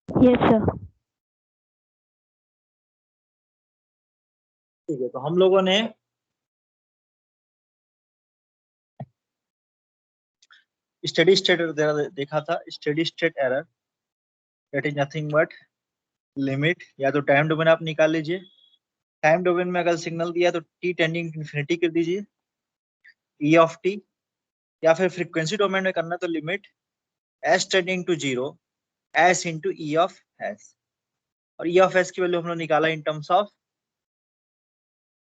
Yes sir. ठीक है, तो हम लोगों ने स्टेडी स्टेट एरर देखा था। Steady state error that is nothing but limit, या तो टाइम डोमेन आप निकाल लीजिए, टाइम डोमेन में अगर सिग्नल दिया तो t टेंडिंग टू इन्फिनिटी कर दीजिए e ऑफ t, या फिर फ्रीक्वेंसी डोमेन में करना तो limit s tending to 0 s into e of s, और e ऑफ s की वैल्यू हम लोग निकाला in terms of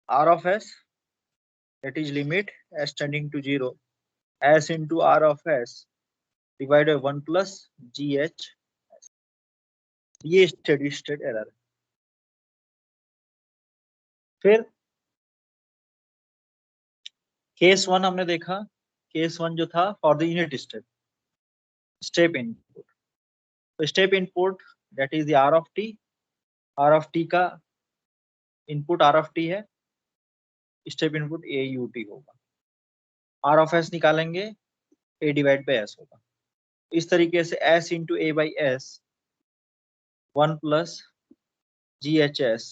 r of s, that is limit s tending to 0 s into r of s divided 1 plus gh। ये steady state error है। फिर case 1 हमने देखा, केस 1 जो था for the unit step input, तो step input that is the r of t का input r of t है, step input a u t होगा, r ऑफ s निकालेंगे a डिवाइड बाई s होगा। इस तरीके से s into a by s 1 plus GHS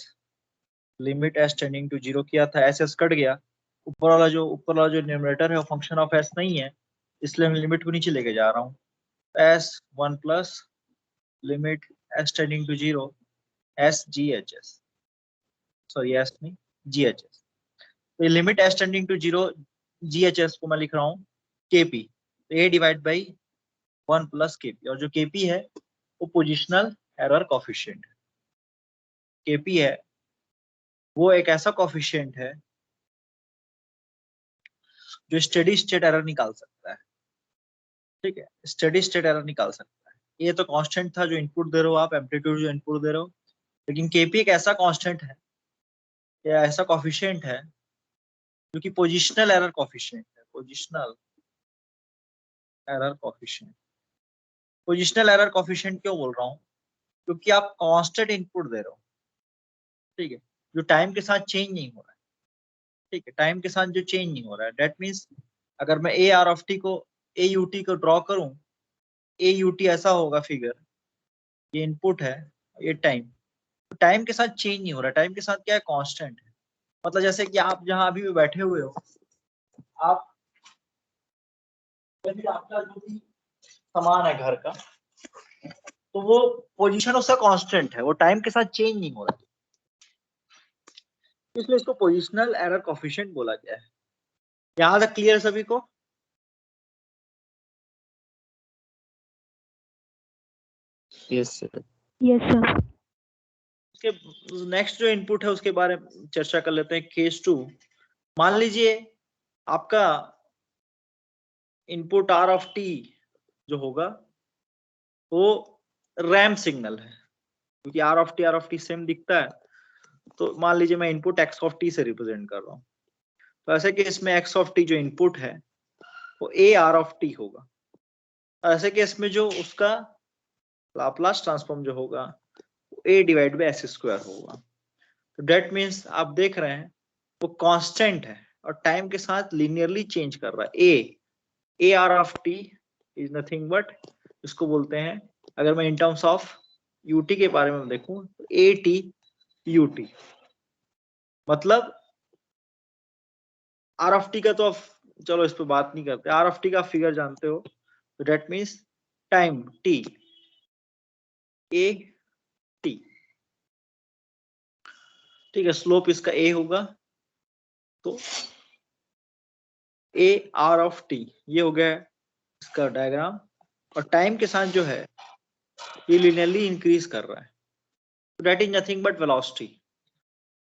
limit s tending to 0 किया था, s कट गया, ऊपर वाला जो न्यूमरेटर है वो फंक्शन ऑफ s नहीं है, इसलिए मैं लिमिट को नीचे लेके जा रहा हूँ। s 1 plus limit s tending to 0 s GHS, sorry s नहीं GHS, तो ये limit s tending to 0 GHS को मैं लिख रहा हूँ KP, तो a divide by 1 plus KP, और जो KP है वो पोजिशनल एरर कॉफिशिएंट है। KP है वो एक ऐसा कॉफिशिएंट है जो स्टेडी स्टेट एरर निकाल सकता है। ठीक है, स्टेडी स्टेट एरर निकाल सकता है। ये तो कांस्टेंट था जो इनपुट दे रहे हो आप, एम्पलीट्यूड जो इनपुट दे रहे हो, लेकिन KP एक ऐसा कांस्टेंट है या ऐसा कॉफिशिएंट है जो कि पोजिशनल एरर कॉफिशिएंट है। Positional error coefficient, positional error coefficient क्यों बोल रहा हूँ, क्योंकि आप कांस्टेंट इनपुट दे रहे हो, ठीक है, जो टाइम के साथ चेंज नहीं हो रहा है। ठीक है, टाइम के साथ जो चेंज नहीं हो रहा है, डेट मीन्स अगर मैं ए आर ऑफ टी को ए यू टी को ड्रॉ करूं, ए यू टी ऐसा होगा फिगर, ये इनपुट है, ये टाइम, टाइम के साथ चेंज नहीं हो रहा, टाइम के साथ क्या है, कांस्टेंट है। मतलब जैसे कि आप जहां अभी भी बैठे हुए हो, आप आपका जो भी सामान है घर का, तो वो पोजीशन उसका कांस्टेंट है, वो टाइम के साथ चेंज नहीं हो रहा, इसलिए इसको पोजिशनल एरर कॉफिशिएंट बोला गया है। यहां तक क्लियर सभी को? Yes sir. Yes sir. उसके नेक्स्ट जो इनपुट है उसके बारे में चर्चा कर लेते हैं। केस 2, मान लीजिए आपका इनपुट आर ऑफ टी जो होगा वो रैम सिग्नल है, क्योंकि आर ऑफ टी सेम दिखता है, तो मान लीजिए मैं इनपुट एक्स ऑफ टी से रिप्रेजेंट कर रहा हूँ, तो ऐसे केस में एक्स ऑफ टी जो इनपुट है वो ए आर ऑफ टी होगा। ऐसे केस में जो उसका लाप्लास ट्रांसफॉर्म जो होगा वो ए डिवाइड बाई एस स्क्वायर होगा। तो डेट मीन्स आप देख रहे हैं वो कांस्टेंट है और टाइम के साथ लीनियरली चेंज कर रहा है। A R of T is nothing but, इसको बोलते हैं, अगर मैं इन टर्म्स ऑफ यूटी के बारे में देखूं तो ए टी यू टी, मतलब आर ऑफ टी का तो आप चलो इस पे बात नहीं करते, आर ऑफ टी का फिगर जानते हो, तो that means time T A T, ठीक है, स्लोप इसका ए होगा, तो ए आर ऑफ टी ये हो गया इसका डायग्राम, और टाइम के साथ जो है ये लिनियरली इंक्रीज कर रहा है, तो that is nothing but velocity.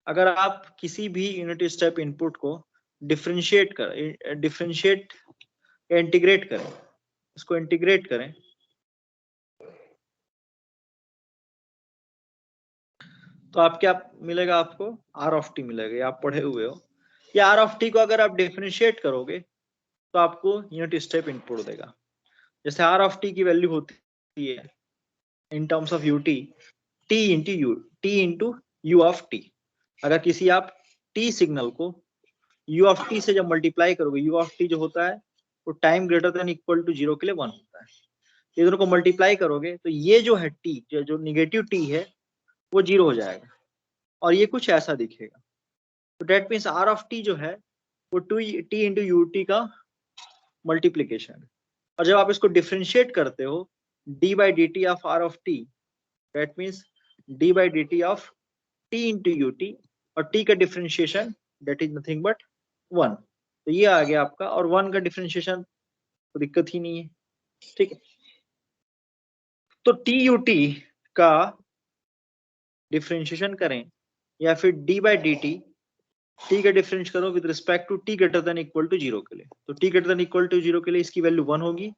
अगर आप किसी भी यूनिट स्टेप इनपुट को डिफरेंशिएट इंटीग्रेट करें, इसको इंटीग्रेट करें, तो आप क्या मिलेगा, आपको आर ऑफ टी मिलेगा, आप पढ़े हुए हो। या आर ऑफ टी को अगर आप डिफरेंशिएट करोगे तो आपको यूनिट स्टेप इनपुट देगा। जैसे आर ऑफ टी की वैल्यू होती है इन terms of U T, T into you of T. अगर किसी आप टी सिग्नल को यू ऑफ टी से जब मल्टीप्लाई करोगे, यू ऑफ टी जो होता है वो time greater than equal to 0 के लिए 1 होता है, ये दोनों को मल्टीप्लाई करोगे तो ये जो है टी, जो निगेटिव टी है वो 0 हो जाएगा और ये कुछ ऐसा दिखेगा। तो that means r of t जो है वो टी इंटू यू टी का मल्टीप्लीकेशन है। और जब आप इसको डिफ्रेंशिएट करते हो d by d t of r of t, that means d by d t of t into u t, और टी का differentiation that is nothing but 1। तो ये आ गया आपका, और 1 का डिफ्रेंशिएशन तो दिक्कत ही नहीं है, ठीक है। तो टी यू टी का डिफ्रेंशिएशन करें या फिर d by d t, t का डिफरेंस करो with respect to t greater than equal to 0 के लिए। तो t greater than equal to 0 के लिए इसकी वैल्यू 1 होगी।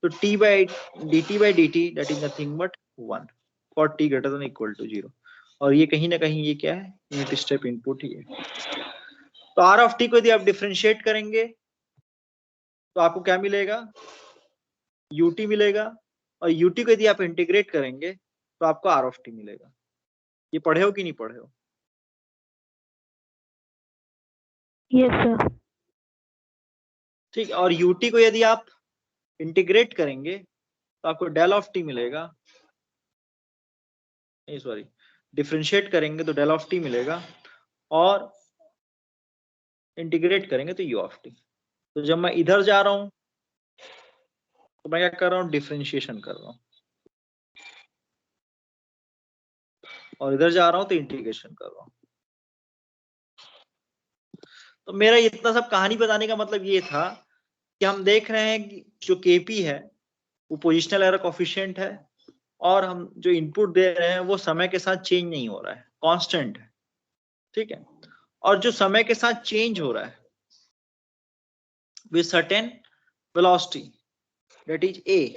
तो t by d t that is nothing but 1 for t greater than equal to 0। और ये कहीं ना कहीं ये क्या है, यूनिट स्टेप इनपुट ही है। तो आर ऑफ टी को यदि आप डिफरेंशिएट करेंगे तो आपको क्या मिलेगा, यूटी मिलेगा, और यूटी को यदि आप इंटीग्रेट करेंगे तो आपको आर ऑफ टी मिलेगा। ये पढ़े हो कि नहीं पढ़े हो? Yes sir. ठीक, और यूटी को यदि आप इंटीग्रेट करेंगे तो आपको डेल ऑफ टी मिलेगा, नहीं सॉरी, डिफरेंशिएट करेंगे तो डेल ऑफ टी मिलेगा, और इंटीग्रेट करेंगे तो यू ऑफ टी। तो जब मैं इधर जा रहा हूं तो मैं क्या कर रहा हूं, डिफरेंशिएशन कर रहा हूं, और इधर जा रहा हूं तो इंटीग्रेशन कर रहा हूं। तो मेरा इतना सब कहानी बताने का मतलब ये था कि हम देख रहे हैं कि जो केपी है वो पोजिशनल एरर कोफिशिएंट है, और हम जो इनपुट दे रहे हैं वो समय के साथ चेंज नहीं हो रहा है, कांस्टेंट है, ठीक है। और जो समय के साथ चेंज हो रहा है with certain velocity that is a,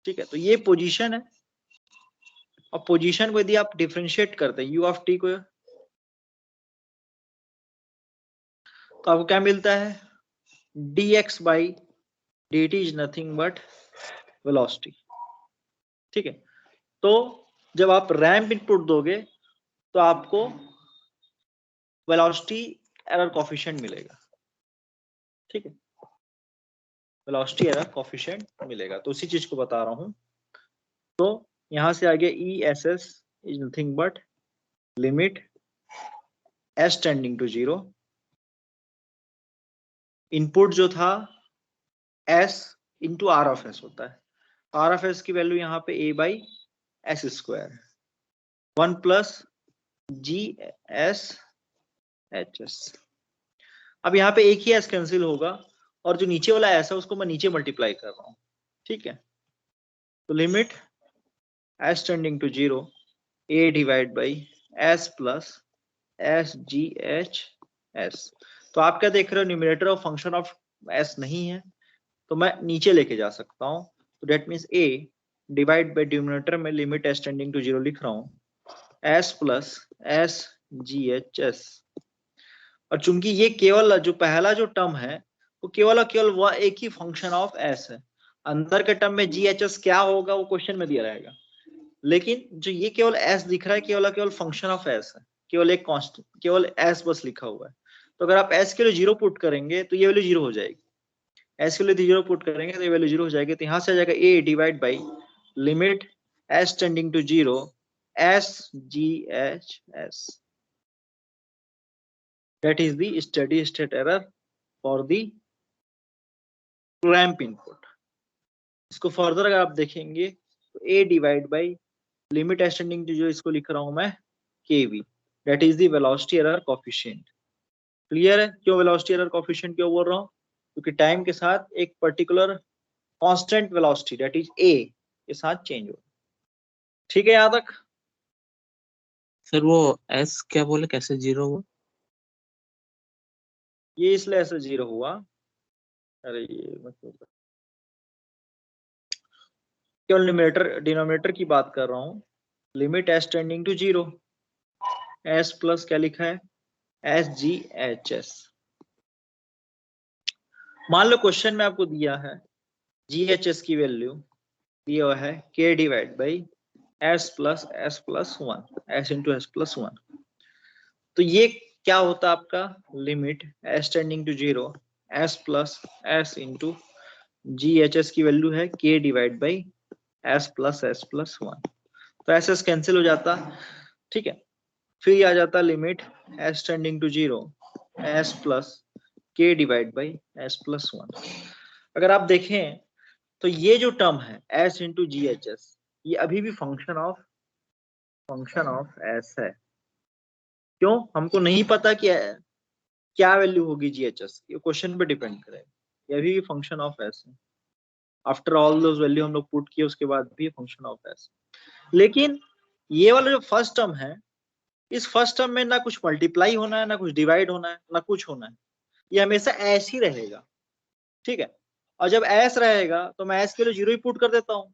ठीक है। तो ये पोजीशन है, और पोजीशन को यदि आप डिफरेंशिएट करते हैं यू ऑफ टी को, तो आपको क्या मिलता है, dx by dt is nothing but velocity, ठीक है। तो जब आप रैंप इनपुट दोगे तो आपको वेलोसिटी एरर कोफिशिएंट मिलेगा, ठीक है, वेलोसिटी एरर कोफिशिएंट मिलेगा। तो उसी चीज को बता रहा हूं। तो यहां से आगे E S S is nothing but limit S tending to 0, input जो था S into R of S होता है, आर ऑफ एस की वैल्यू यहाँ पे A by S square 1 plus G S H S. अब यहाँ पे एक ही एस कैंसिल होगा, और जो नीचे वाला एस है उसको मैं नीचे मल्टीप्लाई कर रहा हूँ, ठीक है। तो limit S tending to 0 a divide by S plus s ji H s. तो आप क्या देख रहे हो, numerator of function of s नहीं है, तो मैं नीचे लेके जा सकता हूँ। तो that means A divide by denominator में लिमिट एस टेंडिंग टू 0 लिख रहा हूँ, एस प्लस एस जी एच एस। और चूंकि ये केवल जो पहला जो टर्म है वो केवल वह एक ही फंक्शन ऑफ एस है, अंदर के टर्म में जी एच एस क्या होगा वो क्वेश्चन में दिया रहेगा, लेकिन जो ये केवल एस दिख रहा है केवल फंक्शन ऑफ एस है, केवल एक कांस्टेंट, केवल एस बस लिखा हुआ है। तो अगर आप एस के लिए 0 पुट करेंगे तो ये वैल्यू 0 हो जाएगी, एस के लिए 0 पुट करेंगे तो ये वैल्यू 0 हो जाएगी। तो यहाँ से आ जाएगा A divide by limit S tending to 0 S ji H S, that is the steady state error for the ramp input। इसको फर्दर अगर आप देखेंगे तो a divide by limit s tending to, जो इसको लिख रहा हूं मैं kv, that is the velocity error coefficient। Clear है क्यों वेलोसिटी एरर कोफिशिएंट क्यों बोल रहा हूं, क्योंकि टाइम के साथ एक particular constant velocity that is a के साथ चेंज हो, ठीक है। यहां तक सर वो एस क्या बोले, कैसे 0 हुआ? ये इसलिए ऐसे 0 हुआ, अरे ये मतलब केवल न्यूमरेटर डिनोमिनेटर की बात कर रहा हूँ, limit S tending to 0 s plus क्या लिखा है एस जी एच एस। मान लो क्वेश्चन में आपको दिया है जी एच एस की वैल्यू दिया हुआ है K divide by S plus 1 s into S plus 1। तो ये क्या होता है आपका limit S tending to 0 s plus s into GHS की वैल्यू है K divide by S plus S plus 1। तो SS कैंसिल हो जाता, ठीक है। फिर ये आ जाता limit S tending to 0 S plus K divide by S plus 1। अगर आप देखें तो ये जो टर्म है S इंटू GHS, ये अभी भी फंक्शन ऑफ S है। क्यों? हमको नहीं पता कि क्या वैल्यू होगी GHS, ये क्वेश्चन पे डिपेंड करेगा। ये अभी भी फंक्शन ऑफ S है। आफ्टर ऑल दोस वैल्यू हम लोग पुट किए उसके बाद भी फंक्शन ऑफ S। लेकिन ये वाला जो फर्स्ट टर्म है, इस फर्स्ट टर्म में ना कुछ मल्टीप्लाई होना है, ना कुछ डिवाइड होना है, ना कुछ होना है। ये हमेशा ऐस ही रहेगा, ठीक है। और जब ऐस रहेगा तो मैं ऐस के लिए 0 ही पुट कर देता हूँ।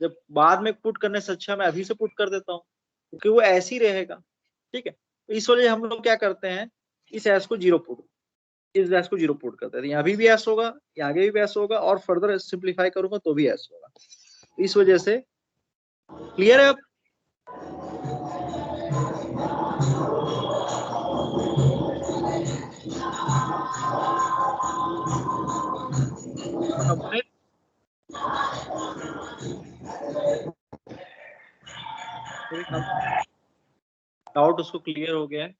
जब बाद में पुट करने से अच्छा मैं अभी से पुट कर देता हूँ, क्योंकि वो ऐसे ही रहेगा, ठीक है। तो इस वजह हम लोग क्या करते हैं, इस ऐस को 0 पुट, इस ऐस को 0 पुट करते हैं। अभी भी ऐस होगा, आगे भी ऐस होगा, और फर्दर सिंप्लीफाई करूंगा तो भी ऐस होगा। इस वजह से क्लियर है अब? अपने डाउट उसको क्लियर हो गया है।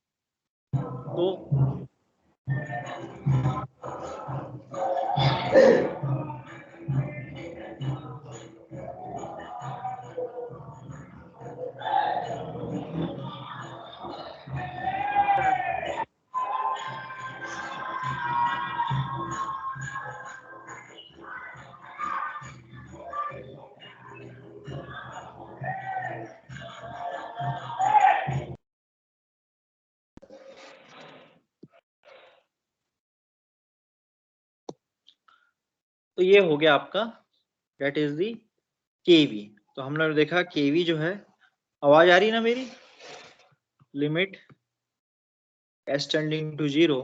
तो ये हो गया आपका, डेट इज दी केवी। तो हमने देखा केवी जो है, आवाज आ रही ना मेरी, limit S tending to 0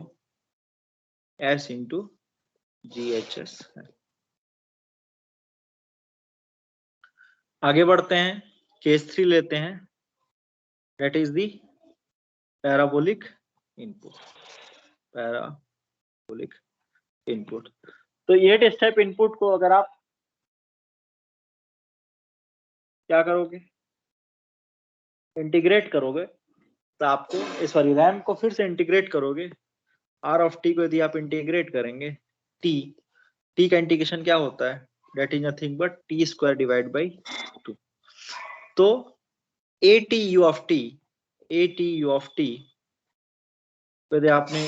S into GHS है। आगे बढ़ते हैं, केस 3 लेते हैं, that is the parabolic input. Parabolic input. तो ये स्टेप इनपुट को अगर आप क्या करोगे, इंटीग्रेट करोगे, तो आपको सॉरी रैम को फिर से इंटीग्रेट करोगे। R ऑफ टी को यदि आप इंटीग्रेट करेंगे, टी का इंटीग्रेशन क्या होता है, that is nothing but t square divide by 2। तो ATU ऑफ टी यदि आपने,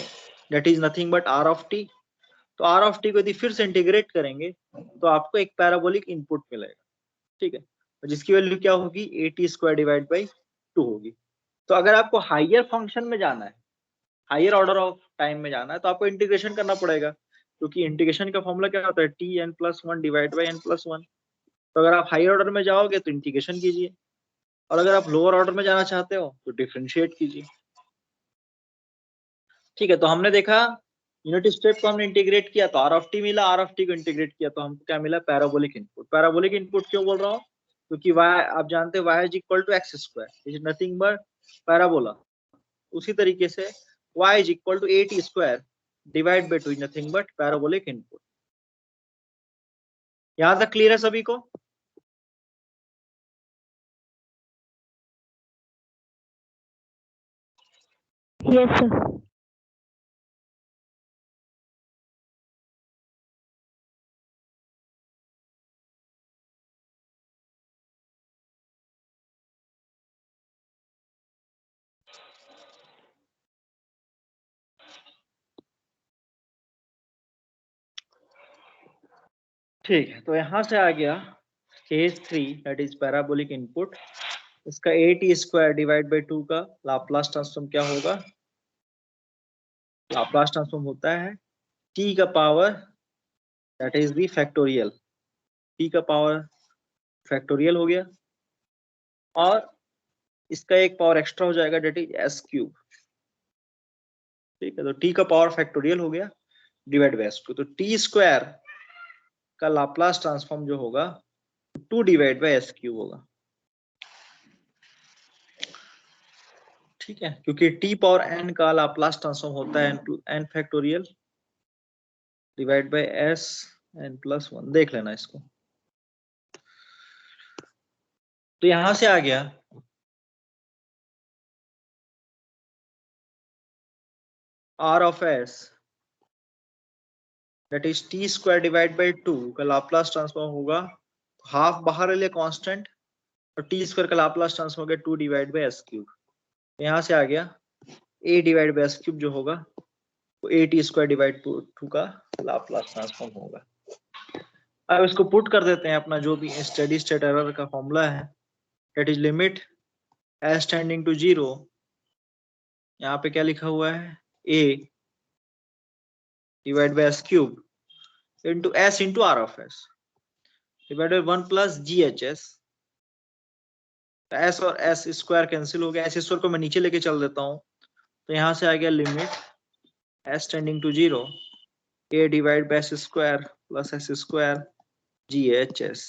that is nothing but R of T, तो R ऑफ टी को यदि फिर से इंटीग्रेट करेंगे तो आपको एक पैराबोलिक इनपुट मिलेगा, ठीक है। जिसकी वैल्यू क्या होगी, AT स्क्वायर डिवाइड बाई 2 होगी। तो अगर आपको हायर फंक्शन में जाना है, हायर ऑर्डर ऑफ टाइम में जाना है, तो आपको इंटीग्रेशन करना पड़ेगा, क्योंकि इंटीग्रेशन का फॉर्मूला क्या होता है, Tn+1 डिवाइड बाई n+1। तो अगर आप हायर ऑर्डर में जाओगे तो इंटीग्रेशन कीजिए, और अगर आप लोअर ऑर्डर में जाना चाहते हो तो डिफरेंशिएट कीजिए, ठीक है। तो हमने देखा यूनिट स्टेप को हमने इंटीग्रेट किया तो R ऑफ टी मिला, R ऑफ टी को इंटीग्रेट किया तो हमको क्या मिला, पैराबोलिक इनपुट। पैराबोलिक इनपुट क्यों बोल रहा हूँ, क्योंकि y आप जानते हैं y is equal to x square, is nothing but parabola. उसी तरीके से y is equal to AT square divide by 2 is nothing but parabolic input. यहां तक क्लियर है सभी को? Yes, sir. ठीक है, तो यहां से आ गया case 3 that is parabolic input. इसका AT स्क्वायर डिवाइड बाई 2 का लाप्लास ट्रांसफॉर्म क्या होगा, लाप्लास ट्रांसफॉर्म होता है t का power that is the factorial, t का पावर फैक्टोरियल हो गया, और इसका एक पावर एक्स्ट्रा हो जाएगा डेट इज s³। ठीक है, तो t का पावर फैक्टोरियल हो गया डिवाइड बाई s²। तो t स्क्वायर का लाप्लास ट्रांसफॉर्म जो होगा 2 डिवाइड बाई s³ होगा, ठीक है। क्योंकि t पावर n का लाप्लास ट्रांसफॉर्म होता है n factorial divide by s n+1 देख लेना इसको। तो यहां से आ गया r of s that is t square divide by 2 का लाप्लास ट्रांसफॉर्म होगा, हाफ बाहर ले लिया कांस्टेंट, और t स्क्वायर का लाप्लास ट्रांसफॉर्म हो गया 2 डिवाइड बाई s क्यूब। यहां से आ गया a divide by s cube जो होगा वो at स्क्वायर डिवाइड 2 का लाप्लास ट्रांसफॉर्म होगा। अब इसको पुट कर देते हैं अपना जो भी स्टेडी स्टेट एरर का फॉर्मूला है, that is limit s tending to 0, यहाँ पे क्या लिखा हुआ है a divide by s cube into s into r of s divide by 1 plus GHS। s और s स्क्वायर कैंसिल हो गया, s स्क्वायर को मैं नीचे लेके चल देता हूँ, तो यहाँ से आ गया limit s tending to 0 a divide by s square plus s square GHS।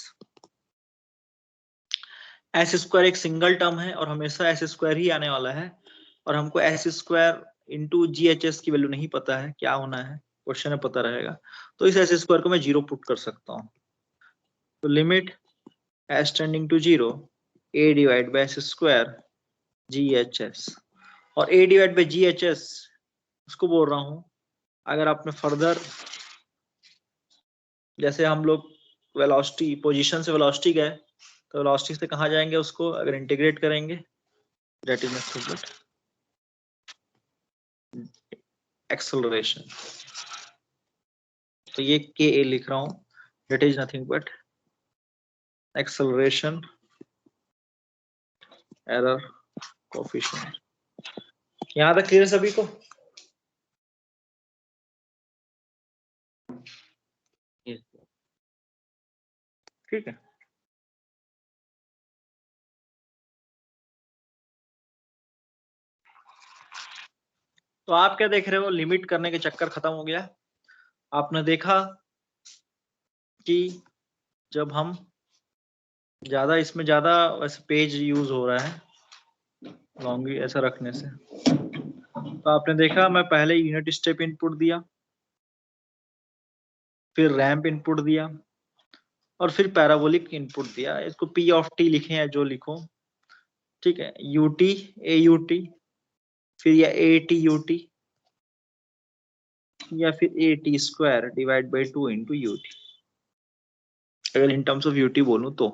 S square एक सिंगल टर्म है और हमेशा एस स्क्वायर ही आने वाला है, और हमको एस स्क्वायर इंटू GHS की वैल्यू नहीं पता है क्या होना है, क्वेश्चन में पता रहेगा, तो इस एस स्क्वायर को मैं 0 पुट कर सकता हूँ। तो limit S tending to 0 a divide by S square GHS, और a डिवाइड बाई GHS उसको बोल रहा हूँ, अगर आपने फर्दर जैसे हम लोग वेलोसिटी पोजीशन से वेलोसिटी गए, तो वेलोसिटी से कहाँ जाएंगे उसको अगर इंटीग्रेट करेंगे, that is nothing but acceleration. तो ये के ए लिख रहा हूं, that is nothing but acceleration error coefficient. यहां तक क्लियर सभी को? ठीक है। तो आप क्या देख रहे हो, लिमिट करने के चक्कर खत्म हो गया। आपने देखा कि जब हम ज्यादा इसमें ज्यादा वैसे पेज यूज हो रहा है लॉन्गी ऐसा रखने से, तो आपने देखा मैं पहले यूनिट स्टेप इनपुट दिया, फिर रैंप इनपुट दिया, और फिर पैराबोलिक इनपुट दिया। इसको P ऑफ T लिखे या जो लिखो, ठीक है, UT AUT, फिर या AT UT, या फिर AT square divide by 2 into UT, अगर इन टर्म्स ऑफ UT बोलूं तो।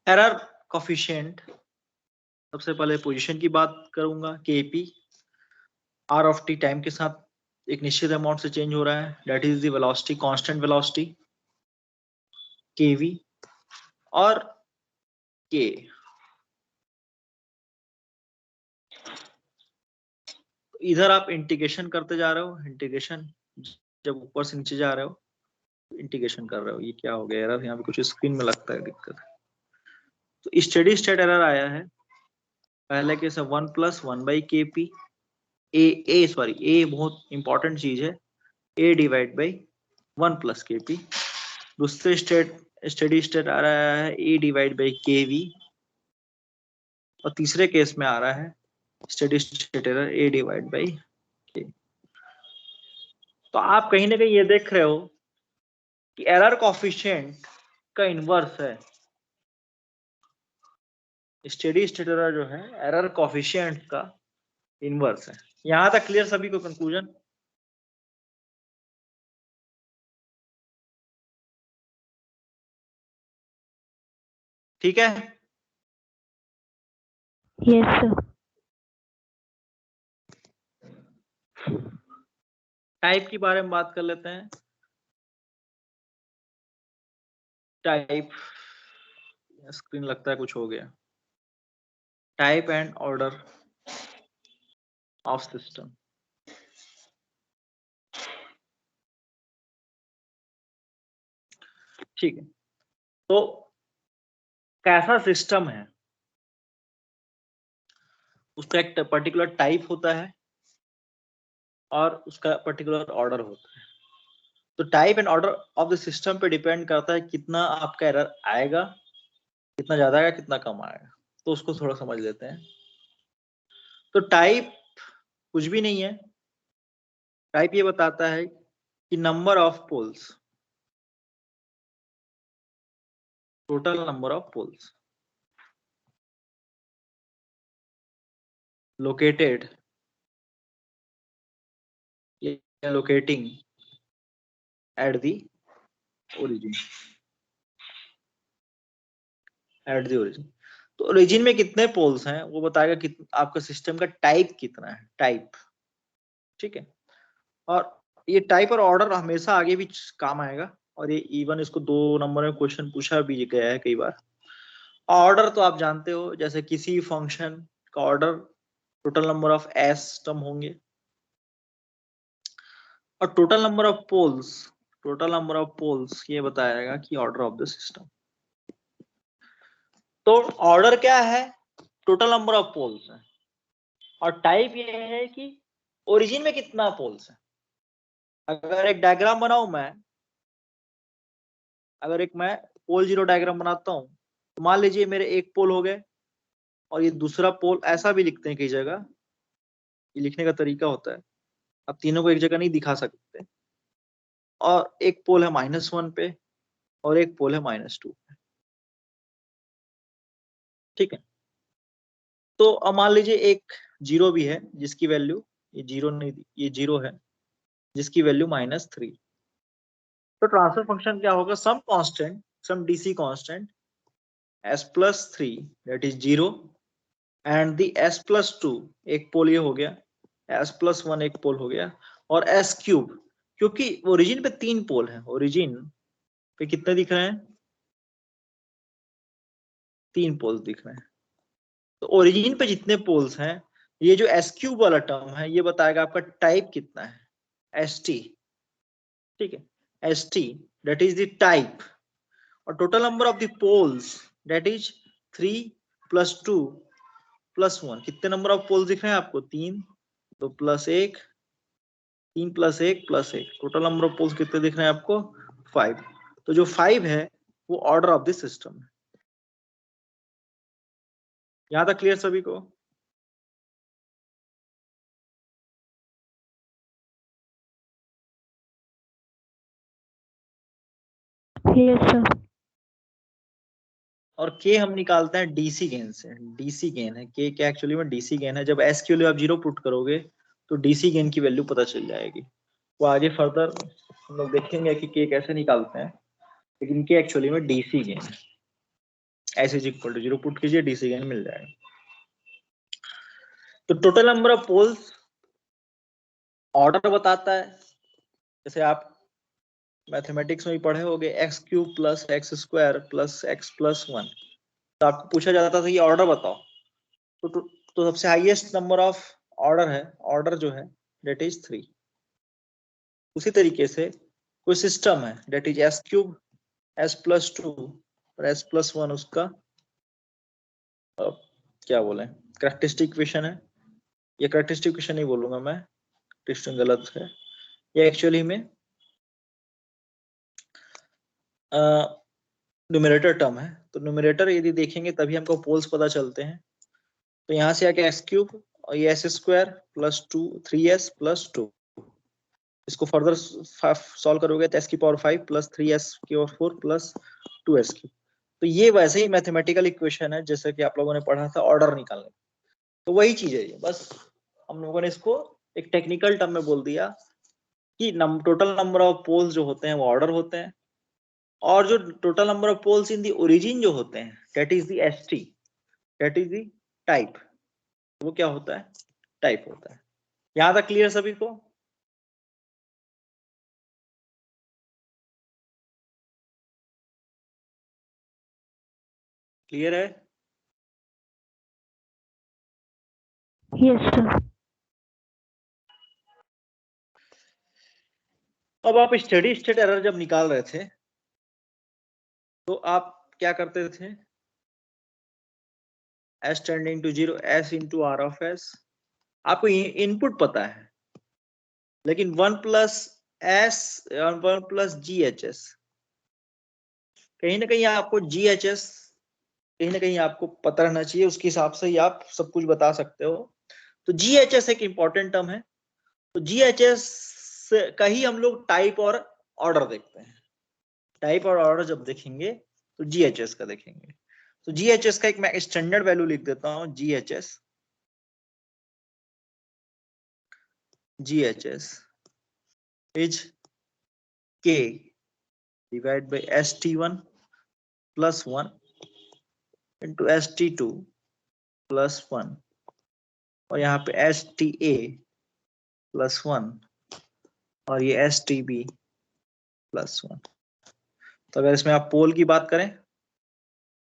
एरर कोफिशिएंट, सबसे पहले पोजीशन की बात करूंगा, KP R of T time के साथ एक निश्चित अमाउंट से चेंज हो रहा है, that is the velocity, constant velocity KV, और K इधर आप इंटीग्रेशन करते जा रहे हो, इंटीग्रेशन जब ऊपर से नीचे जा रहे हो इंटीग्रेशन कर रहे हो। ये क्या हो गया एरर, यहाँ पे कुछ स्क्रीन में लगता है दिक्कत। तो स्टेडी स्टेट एरर आया है पहले के सब 1 प्लस 1 बाई KP ए बहुत इंपॉर्टेंट चीज है, a divide by 1 plus KP। दूसरे स्टेडी स्टेट आ रहा है a डिवाइड बाई KV, और तीसरे केस में आ रहा है steady state error a divide by K। तो आप कहीं ना कहीं ये देख रहे हो कि एरर कोफिशिएंट का इनवर्स है स्टेडी स्टेट एरर, जो है एरर कोफिशिएंट का इनवर्स है। यहां तक क्लियर सभी को कंक्लूजन? ठीक है। Yes, sir. टाइप के बारे में बात कर लेते हैं। टाइप, स्क्रीन लगता है कुछ हो गया। Type and order of system. ठीक है, तो कैसा सिस्टम है उसका एक पर्टिकुलर टाइप होता है और उसका पर्टिकुलर ऑर्डर होता है। तो type and order of the system पे डिपेंड करता है कितना आपका एरर आएगा, कितना ज्यादा आएगा कितना कम आएगा। तो उसको थोड़ा समझ लेते हैं। तो टाइप कुछ भी नहीं है, टाइप ये बताता है कि number of poles, total number of poles located locating at the origin, at the origin। तो ओरिजिन में कितने पोल्स हैं वो बताएगा कि आपका सिस्टम का टाइप कितना है, टाइप। ठीक है, और ये टाइप और ऑर्डर हमेशा आगे भी काम आएगा, और ये इवन इसको 2 नंबर में क्वेश्चन पूछा भी गया है कई बार। ऑर्डर तो आप जानते हो, जैसे किसी फंक्शन का order total number of s term होंगे, और total number of poles, total number of poles ये बताएगा कि ऑर्डर ऑफ द सिस्टम। तो ऑर्डर क्या है, टोटल नंबर ऑफ पोल्स है, और टाइप ये है कि ओरिजिन में कितना पोल्स है। अगर एक डायग्राम बनाऊं मैं, अगर एक मैं पोल जीरो डायग्राम बनाता हूं, तो मान लीजिए मेरे एक पोल हो गए, और ये दूसरा पोल, ऐसा भी लिखते हैं कई जगह, ये लिखने का तरीका होता है, अब तीनों को एक जगह नहीं दिखा सकते, और एक पोल है -1 पे और एक पोल है -2 पे। ठीक है, तो अब मान लीजिए एक जीरो भी है जिसकी वैल्यू, ये जीरो नहीं, ये जीरो है जिसकी वैल्यू -3। तो ट्रांसफर फंक्शन क्या होगा, some constant, some DC constant s+3 that is 0 and the s+2, एक पोल ये हो गया, s+1 एक पोल हो गया, और s³, क्योंकि ओरिजिन पे 3 पोल हैं, ओरिजिन पे कितने दिख रहे हैं, 3 पोल्स दिख रहे हैं। तो ओरिजिन पे जितने पोल्स हैं, ये जो s³ वाला टर्म है ये बताएगा आपका टाइप कितना है, st। ठीक है, st that is the type, और total number of the poles that is 3 + 2 + 1। कितने नंबर ऑफ पोल्स दिख रहे हैं आपको, 3, तो +1, 3 + 1 + 1, टोटल नंबर ऑफ पोल्स कितने दिख रहे हैं आपको, 5। तो जो 5 है वो ऑर्डर ऑफ द सिस्टम है। यहां तक क्लियर सभी को? Yes, sir. और के हम निकालते हैं डीसी गेन से, डीसी गेन है के, क्या एक्चुअली में डीसी गेन है। जब एस के लिए आप 0 पुट करोगे तो डीसी गेन की वैल्यू पता चल जाएगी। वो आगे फर्दर हम लोग देखेंगे कि के कैसे निकालते हैं, लेकिन के एक्चुअली में डीसी गेन है। S is equal to 0 put कीजिए, डीसी गेन मिल जाएगा। तो total number of poles order बताता है, जैसे आप मैथमेटिक्स में भी पढ़े होगे, x³ + x² + x+1। तो आपको पूछा जाता था कि ऑर्डर बताओ, तो सबसे हाईएस्ट नंबर ऑफ ऑर्डर है, ऑर्डर जो है डेट इज 3। उसी तरीके से कोई सिस्टम है डेट इज s³ s+2 और s+1, उसका क्या बोले, कैरेक्टरिस्टिक इक्वेशन है। ये कैरेक्टरिस्टिक इक्वेशन नहीं बोलूंगा मैं, कैरेक्टरिस्टिक गलत है, ये एक्चुअली में न्यूमरेटर टर्म है। तो न्यूमरेटर यदि देखेंगे तभी हमको पोल्स पता चलते हैं। तो यहाँ से आके s³ और ये s² + 2 3s + 2, इसको फर्दर सॉल्व करोगे तो s⁵ + 3s⁴ + 2s³। तो ये वैसे ही मैथमेटिकल इक्वेशन है जैसे कि आप लोगों ने पढ़ा था ऑर्डर निकालने। तो वही चीज है ये, बस हम लोगों ने इसको एक टेक्निकल टर्म में बोल दिया कि टोटल नंबर ऑफ पोल्स जो होते हैं वो ऑर्डर होते हैं, और जो total number of poles in the origin जो होते हैं that is the st, that is the type. वो क्या होता है, टाइप होता है। यहां तक क्लियर सभी को? क्लियर है? Yes, sir. अब आप स्टेडी स्टेट एरर जब निकाल रहे थे तो आप क्या करते थे, s tending to 0 s × r of s। आपको इनपुट पता है, लेकिन 1 + s 1 + GHS, कहीं ना कहीं आपको GHS कहीं ना कहीं आपको पता रहना चाहिए, उसके हिसाब से ही आप सब कुछ बता सकते हो। तो GHS एक इंपॉर्टेंट टर्म है। तो GHS का ही हम लोग टाइप और ऑर्डर देखते हैं। टाइप और ऑर्डर जब देखेंगे तो जीएचएस का देखेंगे। तो जीएचएस का एक मैं स्टैंडर्ड वैल्यू लिख देता हूं, जीएचएस इज के divide by st1 plus 1 into st2 plus 1 और यहाँ पे sta प्लस 1 और ये stb प्लस 1। तो अगर इसमें आप पोल की बात करें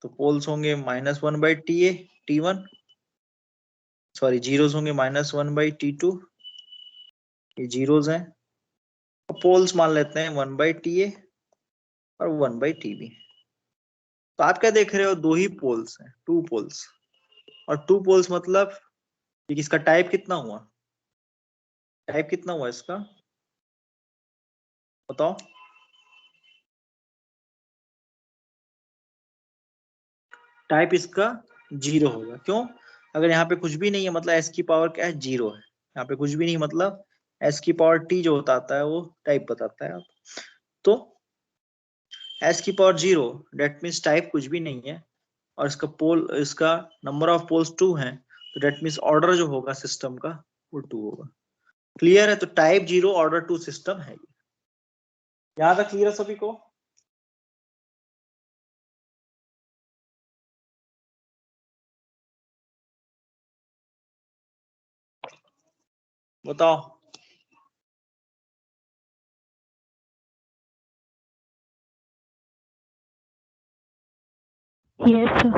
तो पोल्स होंगे -1/TA T1, सॉरी जीरोस होंगे -1/T2, ये जीरोस हैं। पोल्स मान लेते हैं 1/TA और 1/TB। तो आप क्या देख रहे हो, दो ही पोल्स हैं, 2 पोल्स। और 2 पोल्स मतलब इसका टाइप कितना हुआ, टाइप कितना हुआ इसका बताओ। टाइप इसका 0 होगा। क्यों? अगर यहाँ पे कुछ भी नहीं है मतलब s की पावर क्या है, 0 है। यहाँ पे कुछ भी नहीं मतलब s की पावर t जो होता है वो टाइप बताता है। तो s की पावर 0 डेट मीन्स टाइप कुछ भी नहीं है और इसका नंबर ऑफ पोल्स 2 है, तो डेट मीन्स ऑर्डर जो होगा सिस्टम का वो 2 होगा। क्लियर है? तो टाइप 0 ऑर्डर 2 सिस्टम है। यहां तक क्लियर है सभी को? बताओ। Yes, sir.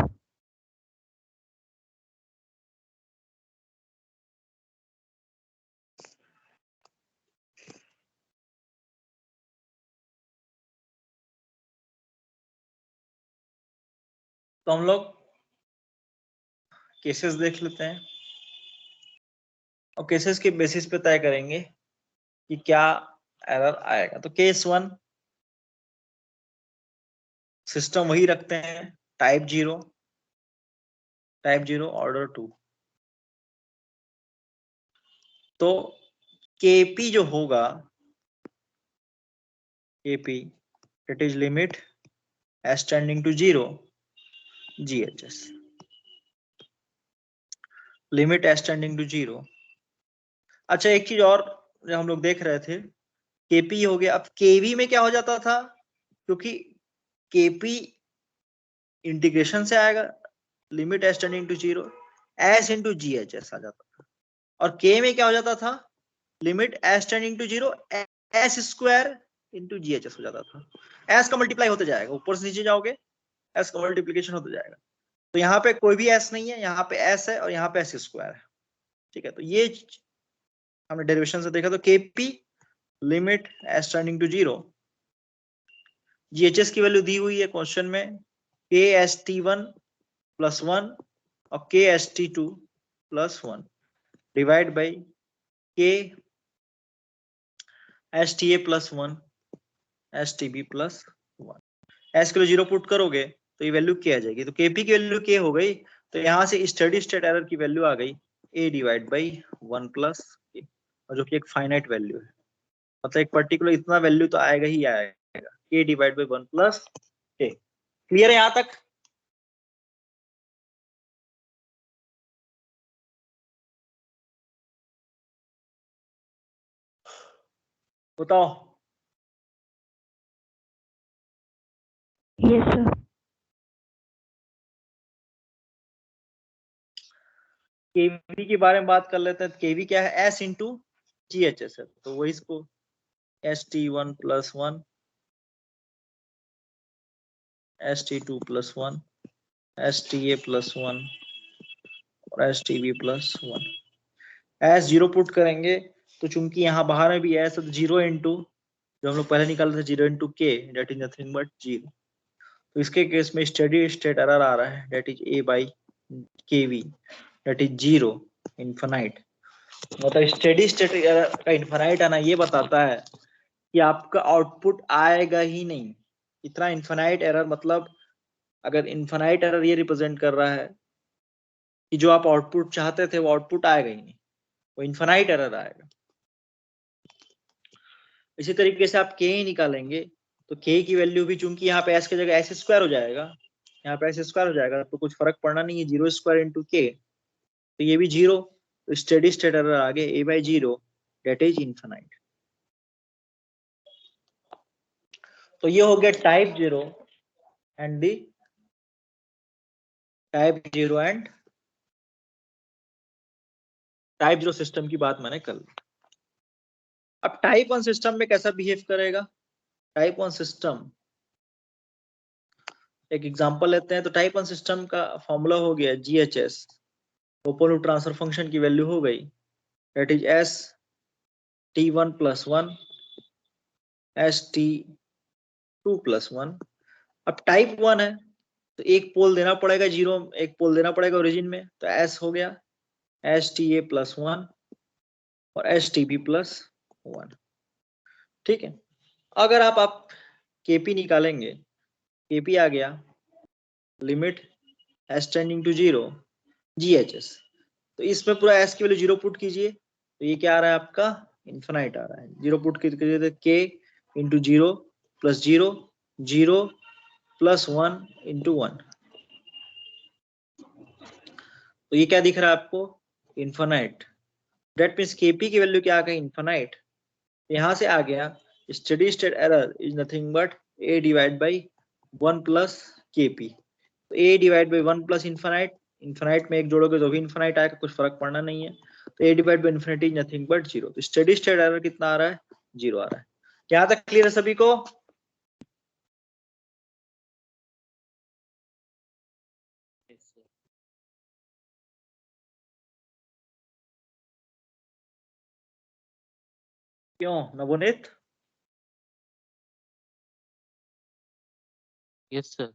तो हम लोग केसेस देख लेते हैं और केसेस के बेसिस पे तय करेंगे कि क्या एरर आएगा। तो केस 1 सिस्टम वही रखते हैं, टाइप 0 ऑर्डर 2। तो केपी जो होगा, KP it is limit S tending to 0 GHS, limit S tending to 0। अच्छा एक चीज और जो हम लोग देख रहे थे, केपी हो गया। अब केवी में क्या हो जाता था, क्योंकि केपी इंटीग्रेशन से आएगा, limit S tending to 0 S into GHS आ जाता था। और के में क्या हो जाता था, limit S tending to 0 S square into GHS हो जाता था। एस का मल्टीप्लाई होते जाएगा, ऊपर से नीचे जाओगे एस का मल्टीप्लीकेशन होता जाएगा। तो यहाँ पे कोई भी एस नहीं है, यहाँ पे एस है और यहाँ पे एस स्क्वायर है। ठीक है, तो ये हमने डेरिवेशन से देखा। तो KP limit S tending to 0, GHS की वैल्यू दी हुई है क्वेश्चन में, के एस टी 1 प्लस 1 और K S T 2 plus 1 divide by K S T A plus 1 S T B plus 1। S के लिए 0 पुट करोगे तो ये वैल्यू क्या आ जाएगी, तो केपी की वैल्यू क्या हो गई, तो यहाँ से स्टेडी स्टेट एरर की वैल्यू आ गई ए डिवाइड बाई 1 प्लस के, और जो कि एक फाइनाइट वैल्यू है। मतलब एक पर्टिकुलर इतना वैल्यू तो आएगा ही आएगा, के डिवाइड बाई 1 प्लस के। क्लियर है यहाँ तक? बताओ। Yes, sir. केवी के बारे में बात कर लेते हैं। केवी क्या है, S into g H s है, तो वही इसको s t 1 plus 1 S T 2 plus 1 S T A plus 1 और s T B plus 1। S 0 put करेंगे तो चूंकि यहाँ बाहर में भी एस है तो 0 इंटू जो हम लोग पहले निकाले थे 0 इंटू के डेट इज नथिंग बट 0। तो इसके केस में स्टेडी स्टेट एरर आ रहा है, डेट इज ए बाई के वी डेट इज 0 इनफाइनाइट। मतलब स्टेडी स्टेट एरर का इनफाइनाइट आना ये बताता है कि आपका आउटपुट आएगा ही नहीं। इतना इनफाइनाइट एरर मतलब अगर इनफाइनाइट एरर ये रिप्रेजेंट कर रहा है कि जो आप आउटपुट चाहते थे वो आउटपुट आएगा ही नहीं, वो इनफाइनाइट एरर आएगा। इसी तरीके से आप के निकालेंगे तो के की वैल्यू भी, चूंकि यहाँ पे एस की जगह एस स्क्वायर हो जाएगा, यहाँ पे एस स्क्वायर हो जाएगा, तो कुछ फर्क पड़ना नहीं है, 0 स्क्वायर इंटू के, तो ये भी 0, तो स्टेडी स्टेट एरर आगे a by 0 that is infinite. तो ये हो गया type 0 and the type 0 and type 0 system की बात मैंने कर ली। अब टाइप 1 सिस्टम में कैसा बिहेव करेगा? टाइप 1 सिस्टम, एक एग्जांपल लेते हैं। तो टाइप 1 सिस्टम का फॉर्मूला हो गया GHS, open loop transfer function की वैल्यू हो गई that is S T1 + 1 S T2 + 1। अब टाइप 1 है तो एक पोल देना पड़ेगा 0, एक पोल देना पड़ेगा ओरिजिन में, तो S हो गया STA + 1 और STB + 1। ठीक है, अगर आप KP निकालेंगे, KP आ गया limit S tending to 0 GHS, तो इसमें पूरा S की वैल्यू 0 पुट कीजिए, तो ये क्या आ रहा है आपका? इन्फिनाइट आ रहा है। 0 पुट कीजिए तो K इंटू 0 + 0 0 + 1 इंटू 1, तो ये क्या दिख रहा है आपको? इन्फिनाइट। दैट मीन्स KP की वैल्यू क्या आ गई? इन्फिनाइट। यहां से आ गया steady state error is nothing but A divide by 1 + KP। तो A divide by 1 + infinite, infinite में एक जोड़ोगे तो भी इन्फिनाइट आएगा, कुछ फर्क पड़ना नहीं है। तो A divide by infinity is nothing but 0। तो स्टेडी स्टेट एरर कितना आ रहा है? 0 आ रहा है। क्या तक क्लियर है सभी को? क्यों नवोनीत? Yes sir.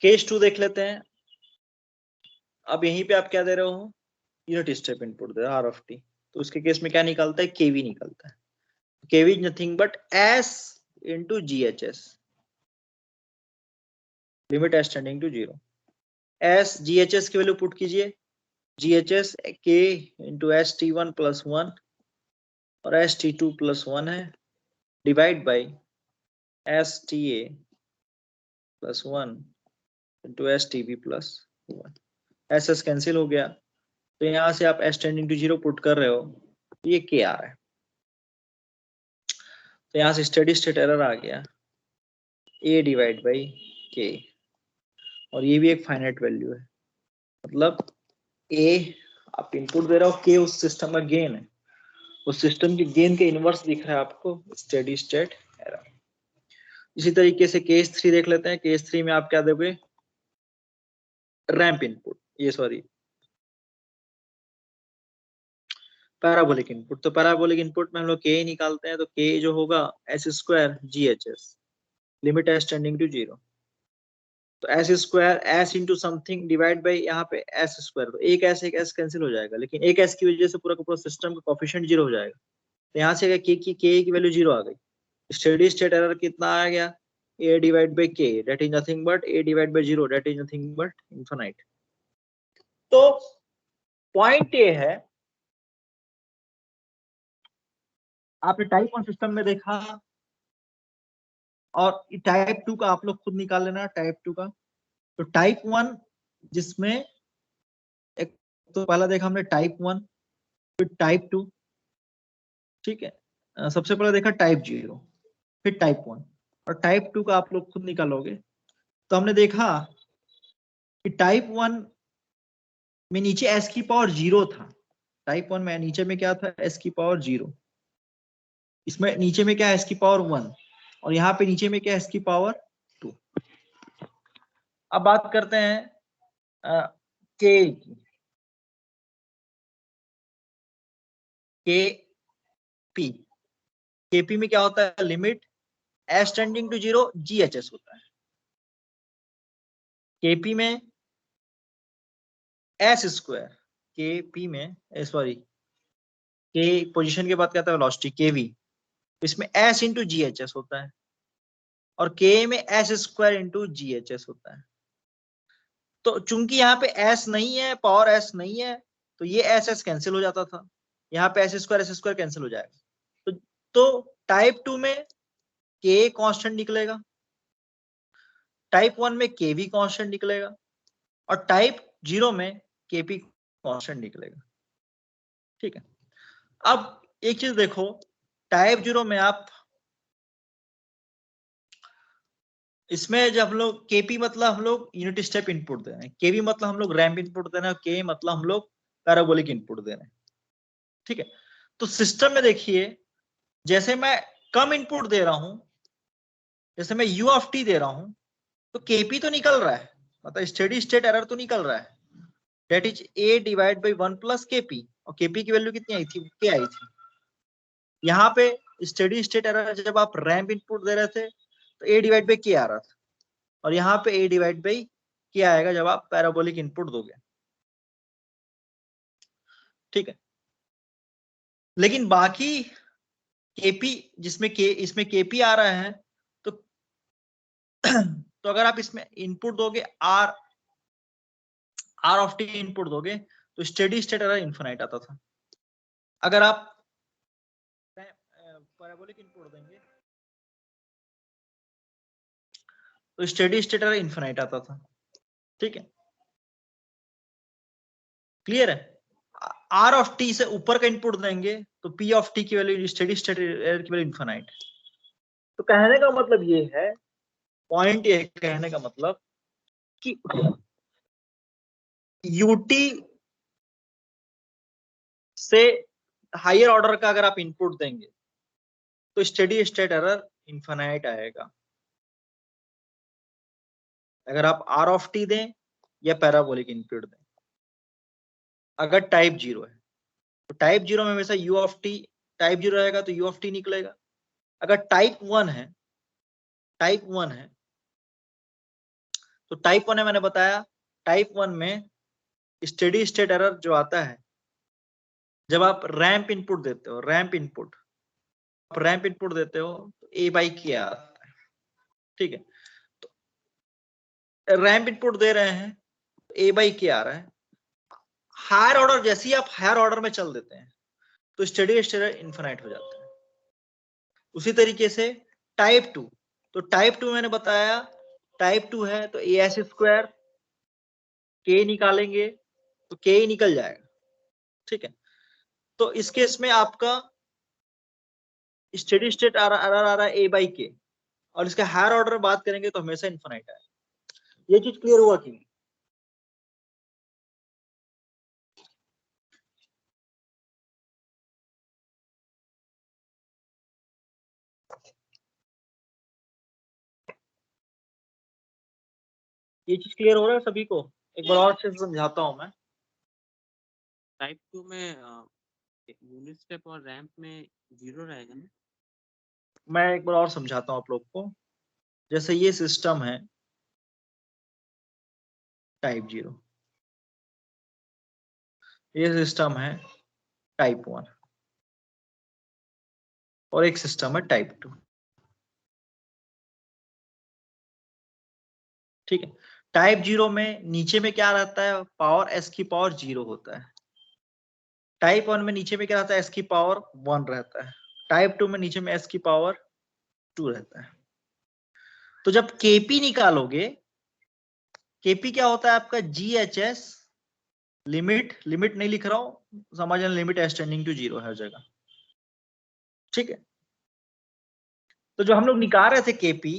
केस 2 देख लेते हैं। अब यहीं पे आप क्या दे रहे हो? यूनिट स्टेप इनपुट दे रहे हो R(t). तो उसके केस में क्या निकलता है? KV निकलता है। KV is nothing but S into GHS, limit S tending to 0। S GHS की वैल्यू पुट कीजिए, GHS K इंटू ST1 + 1 और ST2 + 1 है, divide by STA + 1 into STB + 1। SS cancel हो गया, तो यहां से आप S टेंडिंग टू 0 पुट कर रहे हो, तो ये K आ रहा है। तो यहां से स्टेडी स्टेट एरर आ गया A डिवाइड बाई K, और ये भी एक फाइनाइट वैल्यू है, मतलब A आप इनपुट दे रहे हो, K उस सिस्टम का गेन है, उस सिस्टम के गेन के इनवर्स दिख रहा है आपको स्टेडी स्टेट एरर। इसी तरीके से केस 3 देख लेते हैं। केस 3 में आप क्या दोगे? रैंप इनपुट, ये सॉरी पैराबोलिक इनपुट। तो पैराबोलिक इनपुट में हम लोग K निकालते हैं, तो K जो होगा S² GHS, limit S tending to 0। तो S² S into something divide by यहाँ पे S², तो एक S कैंसिल हो जाएगा, लेकिन एक S की वजह से पूरा का पूरा सिस्टम का कोफिशिएंट 0 हो जाएगा। तो यहाँ से K की वैल्यू 0 आ गई। स्टेडी स्टेट एरर कितना आ गया? A divide by K that is nothing but A divide by 0 that is nothing but infinite. तो पॉइंट ये है, आपने टाइप 1 सिस्टम में देखा, और टाइप 2 का आप लोग खुद निकाल लेना। टाइप 2 का, तो टाइप 1 जिसमें एक तो पहला देखा हमने टाइप 1, फिर टाइप 2, ठीक है। सबसे पहले देखा टाइप 0, फिर टाइप 1, और टाइप 2 का आप लोग खुद निकालोगे। तो हमने देखा कि टाइप 1 में नीचे S की पावर 0 था। टाइप 1 में नीचे में क्या था? S की पावर 0। इसमें नीचे में क्या है? S की पावर 1, और यहाँ पे नीचे में क्या है? S की पावर 2। अब बात करते हैं K की। KP, KP में क्या होता है? Limit S tending to 0 GHS होता है। KP में S², KP में सॉरी K पोजीशन के बाद क्या था? वेलोसिटी KV, इसमें S इंटू GHS होता है, और K में S² इंटू GHS होता है। तो चूंकि यहाँ पे S नहीं है, पावर S नहीं है, तो ये S कैंसिल हो जाता था, यहाँ पे एस स्क्वायर कैंसिल हो जाएगा। तो टाइप 2 में के कांस्टेंट निकलेगा, टाइप 1 में के भी कांस्टेंट निकलेगा, और टाइप 0 में के पी कांस्टेंट निकलेगा। ठीक है, अब एक चीज देखो, टाइप 0 में आप इसमें जब हम लोग केपी मतलब हम लोग यूनिट स्टेप इनपुट दे रहे हैं, केवी मतलब हम लोग रैंप इनपुट दे रहे हैं, के मतलब हम लोग पैराबोलिक इनपुट दे रहे हैं। ठीक है, तो सिस्टम में देखिए, जैसे मैं कम इनपुट दे रहा हूं, जैसे मैं यू ऑफ टी दे रहा हूं, तो केपी तो निकल रहा है, मतलब स्टेडी स्टेट एरर तो निकल रहा है, that is a divide by 1 plus KP, और केपी की वैल्यू कितनी आई थी, के आई थी। यहाँ पे स्टेडी स्टेट एरर जब आप रैंप इनपुट दे रहे थे तो ए डिवाइड बाई के आ रहा था, और यहाँ पे ए डिवाइड बाई के आएगा जब आप पैराबोलिक इनपुट दोगे। ठीक है, लेकिन बाकी केपी जिसमें के इसमें केपी आ रहा है, तो तो अगर आप इसमें इनपुट दोगे आर ऑफ टी इनपुट दोगे तो स्टेडी स्टेट एरर इन्फिनाइट आता था। अगर आप पैराबोलिक इनपुट देंगे तो स्टेडी स्टेट एरर इन्फिनाइट आता था। ठीक है, क्लियर है। आर ऑफ टी से ऊपर का इनपुट देंगे तो पी ऑफ टी की वैल्यू स्टेडी स्टेट एरर की वैल्यू इन्फिनाइट। तो कहने का मतलब ये है, पॉइंट ये कहने का मतलब कि यूटी से हायर ऑर्डर का अगर आप इनपुट देंगे तो स्टेडी स्टेट एरर इन्फिनाइट आएगा, अगर आप आर ऑफ टी दें या पैराबोलिक इनपुट दें। अगर टाइप 0 है तो टाइप 0 में हमेशा यू ऑफ टी, टाइप 0 रहेगा तो यू ऑफ टी निकलेगा। अगर टाइप 1 है, टाइप 1 है तो टाइप 1 है, मैंने बताया टाइप 1 में स्टेडी स्टेट एरर जो आता है जब आप रैंप इनपुट देते हो, रैंप इनपुट देते हो तो ए बाई के आता है। ठीक है, तो रैंप इनपुट दे रहे हैं तो ए बाई के आ रहा है। हायर ऑर्डर, जैसे ही आप हायर ऑर्डर में चल देते हैं तो स्टेडी स्टेट एरर इन्फिनाइट हो जाता है। उसी तरीके से टाइप 2, तो टाइप 2 मैंने बताया टाइप 2 है तो ए एस स्क्वायर के निकालेंगे तो के ही निकल जाएगा। ठीक है, तो इस केस में आपका स्टेडी स्टेट आ रहा है ए बाई के, और इसका हायर ऑर्डर में बात करेंगे तो हमेशा इन्फिनाइट आएगा। ये चीज क्लियर हुआ कि नहीं? ये चीज क्लियर हो रहा है सभी को? एक बार और अच्छे से समझाता हूं मैं। टाइप 2 में यूनिट स्टेप और रैंप में 0 रहेगा ना? मैं एक बार और समझाता हूं आप लोग को। जैसे ये सिस्टम है टाइप 0, ये सिस्टम है टाइप 1, और एक सिस्टम है टाइप 2। ठीक है, टाइप 0 में नीचे में क्या रहता है, पावर एस की पावर 0 होता है। टाइप 1 में नीचे में क्या रहता है, एस की पावर 1 रहता है। टाइप 2 में नीचे में एस की पावर 2 रहता है। तो जब केपी निकालोगे, केपी क्या होता है आपका, जीएचएस लिमिट नहीं लिख रहा हूं, समझना, लिमिट एक्सटेंडिंग टू 0 है हर जगह। ठीक है, तो जो हम लोग निकाल रहे थे केपी,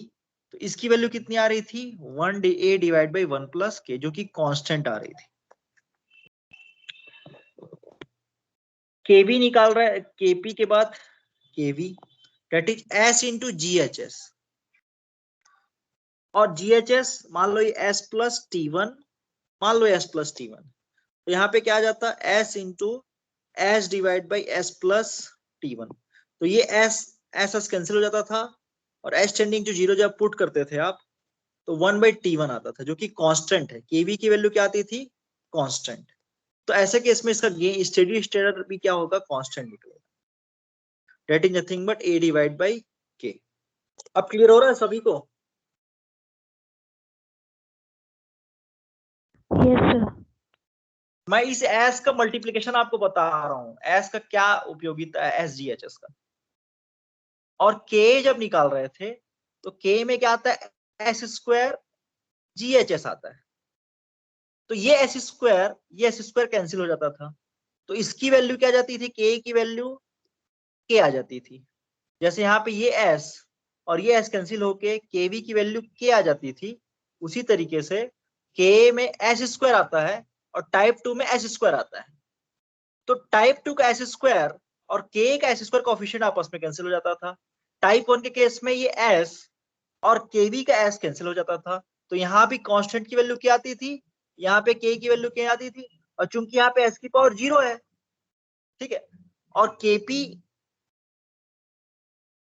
तो इसकी वैल्यू कितनी आ रही थी, 1 ए डिवाइड बाई 1 प्लस के, जो कि कांस्टेंट आ रही थी। केवी निकाल रहा है, केपी के बाद KV, that is S into GHS, और जीएचएस मान लो ये एस प्लस टी1, मान लो एस प्लस टी1, तो यहाँ पे क्या आ जाता है, S into S divide by S plus टी1। तो ये एस कैंसिल हो जाता था, और एस टेंडिंग टू 0 जब पुट करते थे आप तो 1/T1 आता था, जो कि कांस्टेंट है। केवी की वैल्यू क्या आती थी, कांस्टेंट। तो ऐसे केस में इसका गेन स्टेडी स्टेट भी क्या होगा, कांस्टेंट निकलेगा, that is nothing but A divide by के। अब क्लियर हो रहा है सभी को? Yes, sir. मैं इस एस का मल्टीप्लीकेशन आपको बता रहा हूं, एस का क्या उपयोगिता है, SGHS का। और के जब निकाल रहे थे तो के में क्या आता है, एस स्क्वायर GHS आता है। तो ये एस स्क्वायर कैंसिल हो जाता था, तो इसकी वैल्यू क्या जाती थी, के की वैल्यू के आ जाती थी। जैसे यहाँ पे ये एस और ये एस कैंसिल होके केवी की वैल्यू के आ जाती थी, उसी तरीके से के में एस स्क्वायर आता है और टाइप 2 में एस स्क्वायर आता है। तो टाइप 2 का एस स्क्वायर और के का एस स्क्वायर कोएफिशिएंट आपस में कैंसिल हो जाता था। टाइप 1 के केस में ये एस और केवी का एस कैंसिल हो जाता था, तो यहाँ भी कांस्टेंट की वैल्यू क्या आती थी, यहाँ पे के की वैल्यू क्या आती थी, और चूंकि यहाँ पे एस की पावर 0 है, ठीक है, और केपी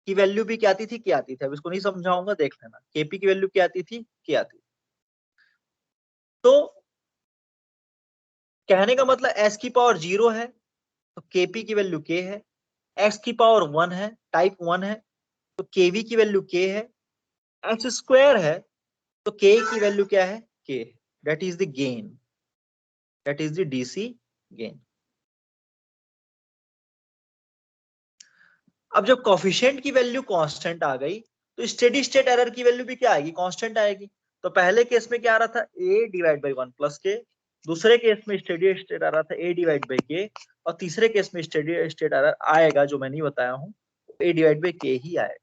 की वैल्यू भी क्या आती थी, क्या आती थी, अब इसको नहीं समझाऊंगा, देख लेना। केपी की वैल्यू क्या आती थी, क्या आती थी। तो कहने का मतलब एस की पावर 0 है तो केपी की वैल्यू के है, एक्स की पावर 1 है, टाइप 1 है, तो केवी की वैल्यू के है, एक्स स्क्वायर है तो के की वैल्यू क्या है, के। That is the gain, that is the DC gain. अब जब कोफिशिएंट की वैल्यू कांस्टेंट आ गई तो स्टेडी स्टेट एरर की वैल्यू भी क्या आएगी, कांस्टेंट आएगी। तो पहले केस में क्या आ रहा था, a डिवाइड बाई 1 प्लस के, दूसरे केस में स्टेडी स्टेट आ रहा था a डिवाइड बाई के, और तीसरे केस में स्टेडी स्टेट एरर आएगा जो मैं नहीं बताया हूं, a डिवाइड बाई के ही आएगा।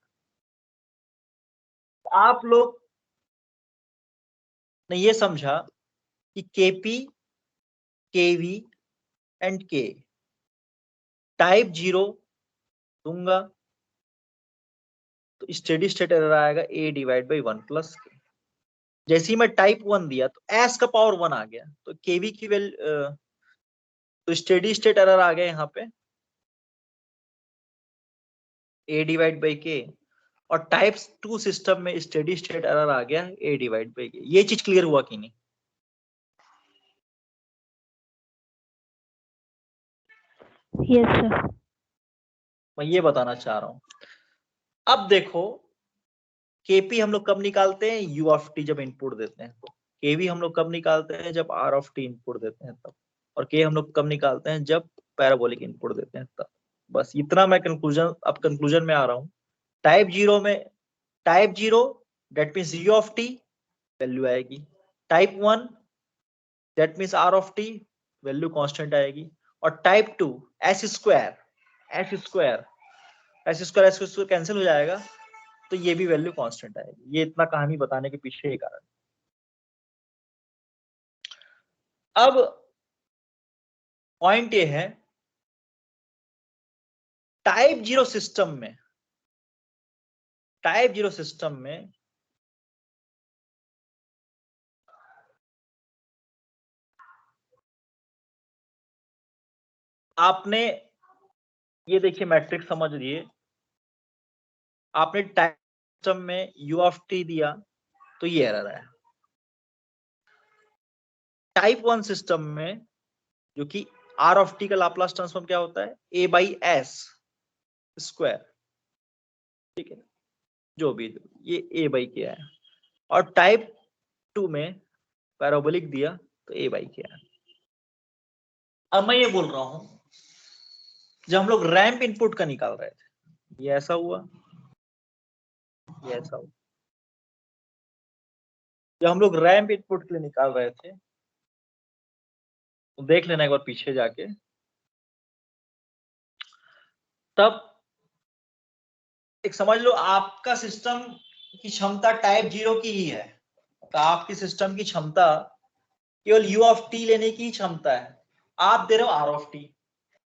आप लोग ने ये समझा कि केपी, केवी एंड के टाइप 0 दूंगा तो स्टेडी स्टेट एरर आएगा a डिवाइड बाई 1 प्लस के। जैसे ही मैं टाइप 1 दिया तो एस का पावर 1 आ गया, तो केवी की वैल्यू, तो स्टेडी स्टेट एरर आ गया यहाँ पे a डिवाइड बाई के, और टाइप 2 सिस्टम में स्टेडी स्टेट एरर आ गया a डिवाइड बाई के। ये चीज क्लियर हुआ कि नहीं? Yes, sir. मैं ये बताना चाह रहा हूं। अब देखो, केपी हम लोग कब निकालते हैं, यू ऑफ टी जब इनपुट देते हैं, तो केवी हम लोग कब निकालते हैं, जब आर ऑफ टी इनपुट देते हैं तब, और के हम लोग कब निकालते हैं, जब पैराबोलिक इनपुट देते हैं तब। बस इतना मैं कंक्लूजन, अब कंक्लूजन में आ रहा हूं। टाइप 0 में, type 0 that means U of T value आएगी, type 1 that means R of T value constant आएगी, और type 2 S square, S square, S square S square cancel हो जाएगा, तो ये भी वैल्यू कांस्टेंट आएगी। ये इतना कहानी बताने के पीछे ही कारण। अब पॉइंट ये है, टाइप 0 सिस्टम में, टाइप 0 सिस्टम में आपने, ये देखिए मैट्रिक्स समझ लिए, आपने टाइप सिस्टम में यू ऑफ टी दिया तो ये एरर है। टाइप 1 सिस्टम में जो कि आर ऑफ टी का लाप्लास ट्रांसफॉर्म क्या होता है, ए बाई एस स्क्वायर, ठीक है, जो भी ये ए बाई के है, और टाइप 2 में पैराबोलिक दिया तो ए बाई के है। अब मैं ये बोल रहा हूं, जब हम लोग रैंप इनपुट का निकाल रहे थे, ये ऐसा हुआ, ये ऐसा हुआ। जब हम लोग रैंप इनपुट के लिए निकाल रहे थे, तो देख लेना एक बार पीछे जाके, तब एक समझ लो आपका सिस्टम की क्षमता टाइप 0 की ही है, तो आपकी सिस्टम की क्षमता केवल यू ऑफ टी लेने की क्षमता है। आप दे रहे हो आर ऑफ टी,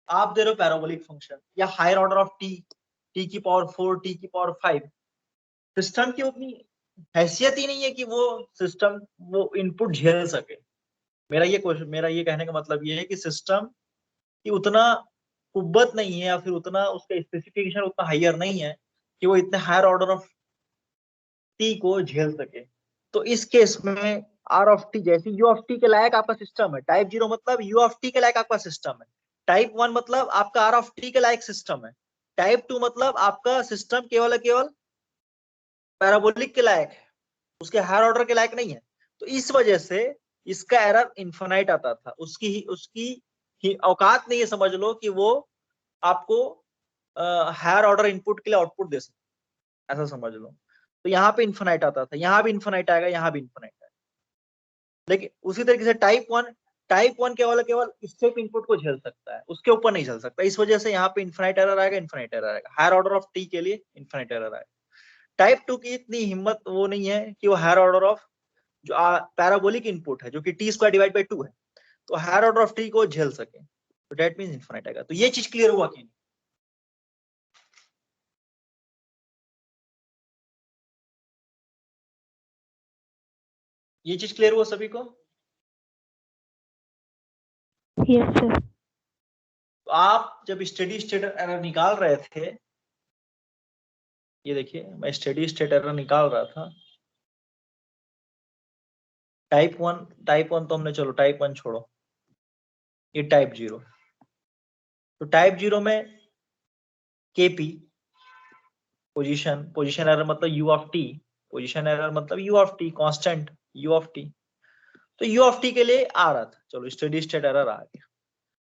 आप दे रहे हो पैराबोलिक फंक्शन या higher order of t, t की पावर 4, टी की पावर 5। सिस्टम की उतनी हैसियत ही नहीं है कि वो सिस्टम वो इनपुट झेल सके। मेरा ये क्वेश्चन, मेरा ये कहने का मतलब ये है कि सिस्टम की उतना कुव्वत नहीं है, या फिर उतना उसका स्पेसिफिकेशन उतना हायर नहीं है कि वो इतने हायर ऑर्डर ऑफ टी को झेल सके। तो इस केस में आर ऑफ टी जैसे यू ऑफ टी के लायक आपका सिस्टम है, टाइप 0 मतलब यू ऑफ टी के लायक आपका सिस्टम है, टाइप 1 मतलब आपका आर ऑफ टी के लायक सिस्टम है, टाइप 2 मतलब आपका सिस्टम केवल केवल पैराबोलिक के लायक है, उसके हायर ऑर्डर के लायक नहीं है। तो इस वजह से इसका एरर इन्फिनाइट आता था। उसकी ही औकात नहीं है, समझ लो कि वो आपको हायर ऑर्डर इनपुट के लिए आउटपुट दे सकता, ऐसा समझ लो। तो यहाँ पे इन्फिनाइट आता था, यहाँ भी इन्फिनाइट आएगा, यहाँ भी इन्फिनाइट आएगा। लेकिन उसी तरीके से टाइप वन केवल स्टेप इनपुट को झेल सकता है, उसके ऊपर नहीं झेल सकता। इस वजह से यहाँ पे इन्फिनाइट एरर आएगा, इन्फिनाइट एरर आएगा। हायर ऑर्डर ऑफ टी के लिए इन्फिनाइट एरर आएगा। टाइप टू की इतनी हिम्मत वो नहीं है कि वो हायर ऑर्डर ऑफ जो पैराबोलिक इनपुट है, जो कि टी स्क्वायर डिवाइड बाई 2 है, तो हायर ऑर्डर ऑफ टी को झेल सके, तो दैट मींस इन्फिनाइट आएगा। तो ये चीज क्लियर हुआ कि नहीं? ये चीज क्लियर हुआ सभी को? Yes, sir. तो आप जब स्टेडी स्टेट एरर निकाल रहे थे, ये देखिए मैं स्टेडी स्टेट एरर निकाल रहा था, टाइप वन तो हमने, चलो टाइप वन छोड़ो, ये टाइप जीरो। तो टाइप जीरो में केपी पोजीशन एरर मतलब U of T, position error मतलब U of T, constant U of T. तो यू ऑफ टी के लिए आ रहा था, चलो स्टेडी स्टेट एरर आ गया।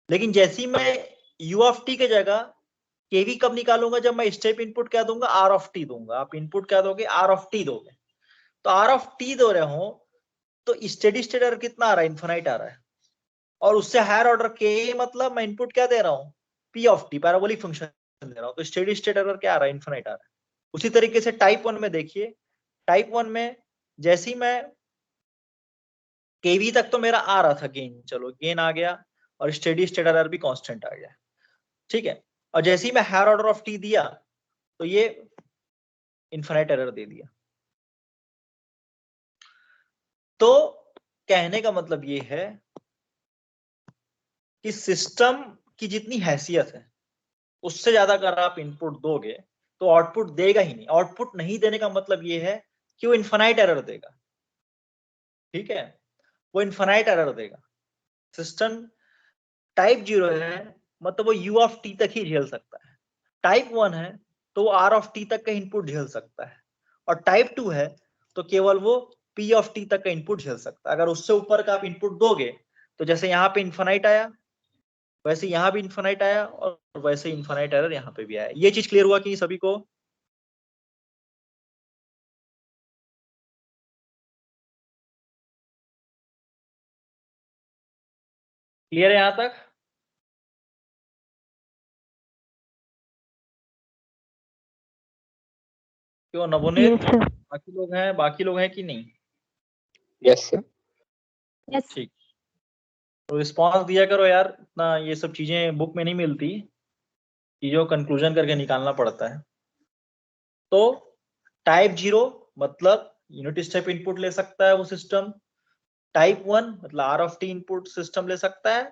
लेकिन जैसे ही मैं यू ऑफ टी के जगह केवी कब निकालूंगा? जब मैं स्टेप इनपुट क्या दूंगा? आर ऑफ टी दूंगा। आप इनपुट क्या दोगे? आर ऑफ टी दोगे। तो आर ऑफ टी दो रहे हो तो स्टेडी स्टेट एरर कितना आ रहा है? इन्फिनाइट आ रहा है। और उससे हायर ऑर्डर के मतलब मैं इनपुट क्या दे रहा हूँ? P of T, parabolic function दे रहा हूँ। तो स्टेडी स्टेट एरर क्या आ रहा है? इन्फिनाइट आ रहा है। उसी तरीके से टाइप वन में देखिए, टाइप वन में जैसे ही मैं केवी तक तो मेरा आ रहा था गेन, चलो गेन आ गया और स्टेडी स्टेट एरर भी कांस्टेंट आ गया, ठीक है। और जैसे ही मैं हायर ऑर्डर ऑफ टी दिया तो ये इन्फिनाइट एरर दे दिया। तो कहने का मतलब ये है कि सिस्टम की जितनी हैसियत है उससे ज्यादा अगर आप इनपुट दोगे तो आउटपुट देगा ही नहीं। आउटपुट नहीं देने का मतलब ये है कि वो इन्फिनाइट एरर देगा, ठीक है, वो इन्फिनाइट एरर देगा। सिस्टम टाइप जीरो है मतलब वो यू ऑफ टी तक ही झेल सकता है। टाइप वन है तो वो आर ऑफ टी तक का इनपुट झेल सकता है। और टाइप टू है तो केवल वो पी ऑफ टी तक का इनपुट झेल सकता है। अगर उससे ऊपर का आप इनपुट दोगे तो जैसे यहाँ पे इन्फिनाइट आया, वैसे यहाँ भी इन्फिनाइट आया और वैसे इन्फिनाइट एरर यहाँ पे भी आया। ये चीज क्लियर हुआ कि सभी को? क्लियर है यहाँ तक? क्यों नवोनीत? Yes, sir. बाकी लोग हैं कि नहीं? Yes sir. Yes. ठीक, तो रिस्पॉन्स दिया करो यार, इतना ये सब चीजें बुक में नहीं मिलती, चीजों को कंक्लूजन करके निकालना पड़ता है। तो टाइप जीरो मतलब यूनिट स्टेप इनपुट ले सकता है वो सिस्टम। टाइप वन मतलब r of t input system ले सकता है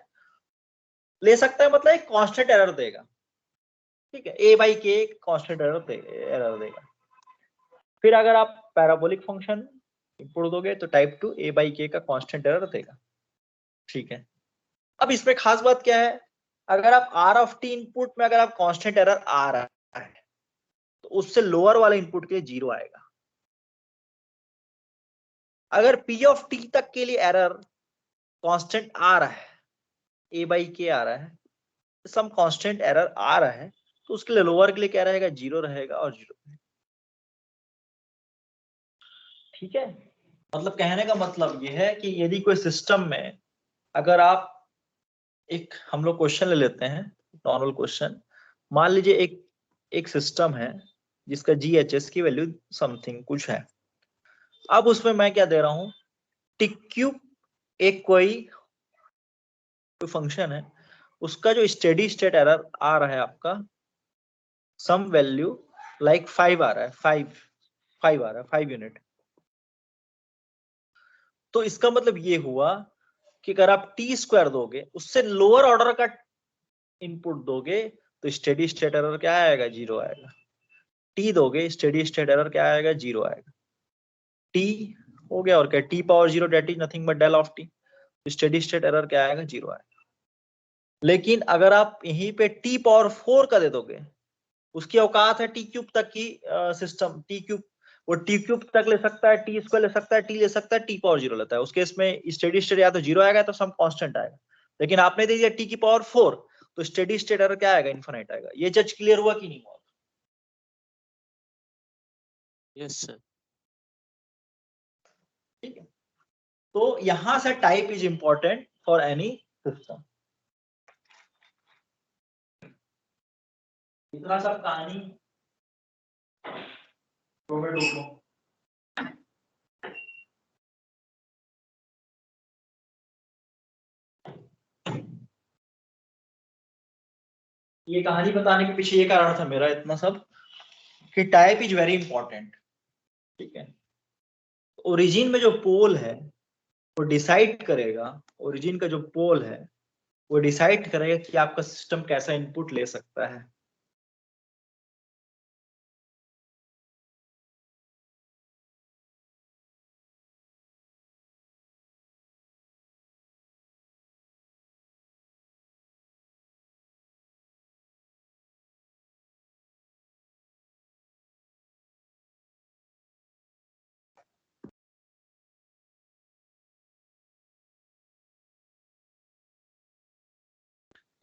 मतलब एक कांस्टेंट एरर देगा, ठीक है, ए बाई के कांस्टेंट एरर देगा। फिर अगर आप पैराबोलिक फंक्शन इनपुट दोगे तो टाइप टू ए बाई के का कांस्टेंट एरर देगा, ठीक है। अब इसमें खास बात क्या है? अगर आप आर ऑफ टी इनपुट में अगर आप कांस्टेंट एरर आ रहा है तो उससे लोअर वाले इनपुट के लिए जीरो आएगा। अगर पी ऑफ टी तक के लिए एरर कांस्टेंट आ रहा है, ए बाई के आ रहा है, सम कांस्टेंट एरर आ रहा है, तो उसके लिए लोअर के लिए क्या रहेगा? जीरो रहेगा और जीरो, ठीक है। मतलब कहने का मतलब ये है कि यदि कोई सिस्टम में अगर आप हम लोग क्वेश्चन ले लेते हैं, नॉर्मल क्वेश्चन। मान लीजिए एक सिस्टम है जिसका GHS की वैल्यू समथिंग कुछ है। अब उसमें मैं क्या दे रहा हूं? टिक क्यूब एक कोई फंक्शन है, उसका जो स्टेडी स्टेट एरर आ रहा है आपका सम वैल्यू लाइक 5 आ रहा है, 5 आ रहा है, 5 यूनिट। तो इसका मतलब ये हुआ कि अगर आप टी स्क्वायर दोगे, उससे लोअर ऑर्डर का इनपुट दोगे तो स्टेडी स्टेट एरर क्या आएगा? जीरो आएगा। टी दोगे, स्टेडी स्टेट एरर क्या आएगा? जीरो आएगा। टी हो गया और क्या? T power zero that is nothing but del of t, steady state error क्या आएगा? जीरो आएगा। लेकिन अगर आप यहीं पे टी पावर 4 का दे दोगे, उसकी औकात है टी क्यूब तक की सिस्टम, टी क्यूब वो टी क्यूब तक ले सकता है, टी स्क्वायर ले सकता है, टी ले सकता है, टी पावर 0 लेता है। उस केस में स्टेडी स्टेट या तो 0 आएगा तो सम कांस्टेंट आएगा। लेकिन आपने दे दिया टी की पावर 4, तो स्टेडी स्टेट एरर क्या आएगा? इनफिनिट आएगा। ये जज क्लियर हुआ कि नहीं हुआ? Yes sir. ठीक है, तो यहां से type is important for any system. इतना सब कहानी तो मैं डूबूं। ये कहानी बताने के पीछे ये कारण था मेरा इतना सब कि टाइप इज वेरी इंपॉर्टेंट। ठीक है, ओरिजिन में जो पोल है वो डिसाइड करेगा, ओरिजिन का जो पोल है वो डिसाइड करेगा कि आपका सिस्टम कैसा इनपुट ले सकता है।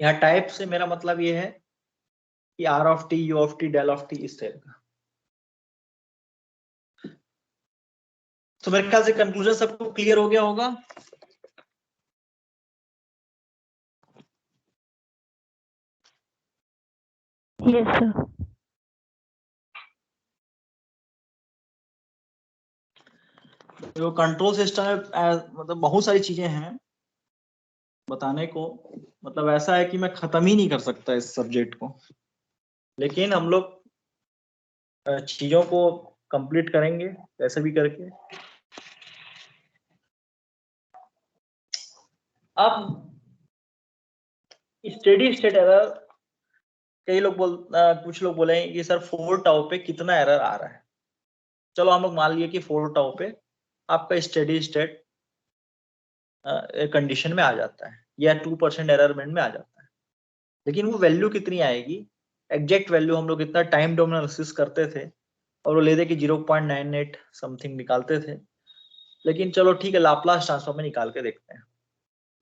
यहाँ टाइप से मेरा मतलब ये है कि r of t, u of t, del of t, इस टाइप का। तो मेरे ख्याल से कंक्लूजन सबको क्लियर हो गया होगा। Yes, sir. जो कंट्रोल सिस्टम है मतलब बहुत सारी चीजें हैं बताने को, मतलब ऐसा है कि मैं खत्म ही नहीं कर सकता इस सब्जेक्ट को, लेकिन हम लोग चीजों को कंप्लीट करेंगे कैसे भी करके। अब स्टेडी स्टेट एरर, कई लोग कुछ लोग बोले कि सर 4 टाउ पे कितना एरर आ रहा है। चलो हम लोग मान लिए कि 4 टाउ पे आपका स्टेडी स्टेट कंडीशन में आ जाता है या 2% एरर बैंड में आ जाता है, लेकिन वो वैल्यू कितनी आएगी? एग्जैक्ट वैल्यू हम लोग इतना टाइम डोमेन एनालिसिस करते थे और वो लेते कि 0.98 समथिंग निकालते थे। लेकिन चलो ठीक है, लाप्लास ट्रांसफॉर्म में निकाल के देखते हैं।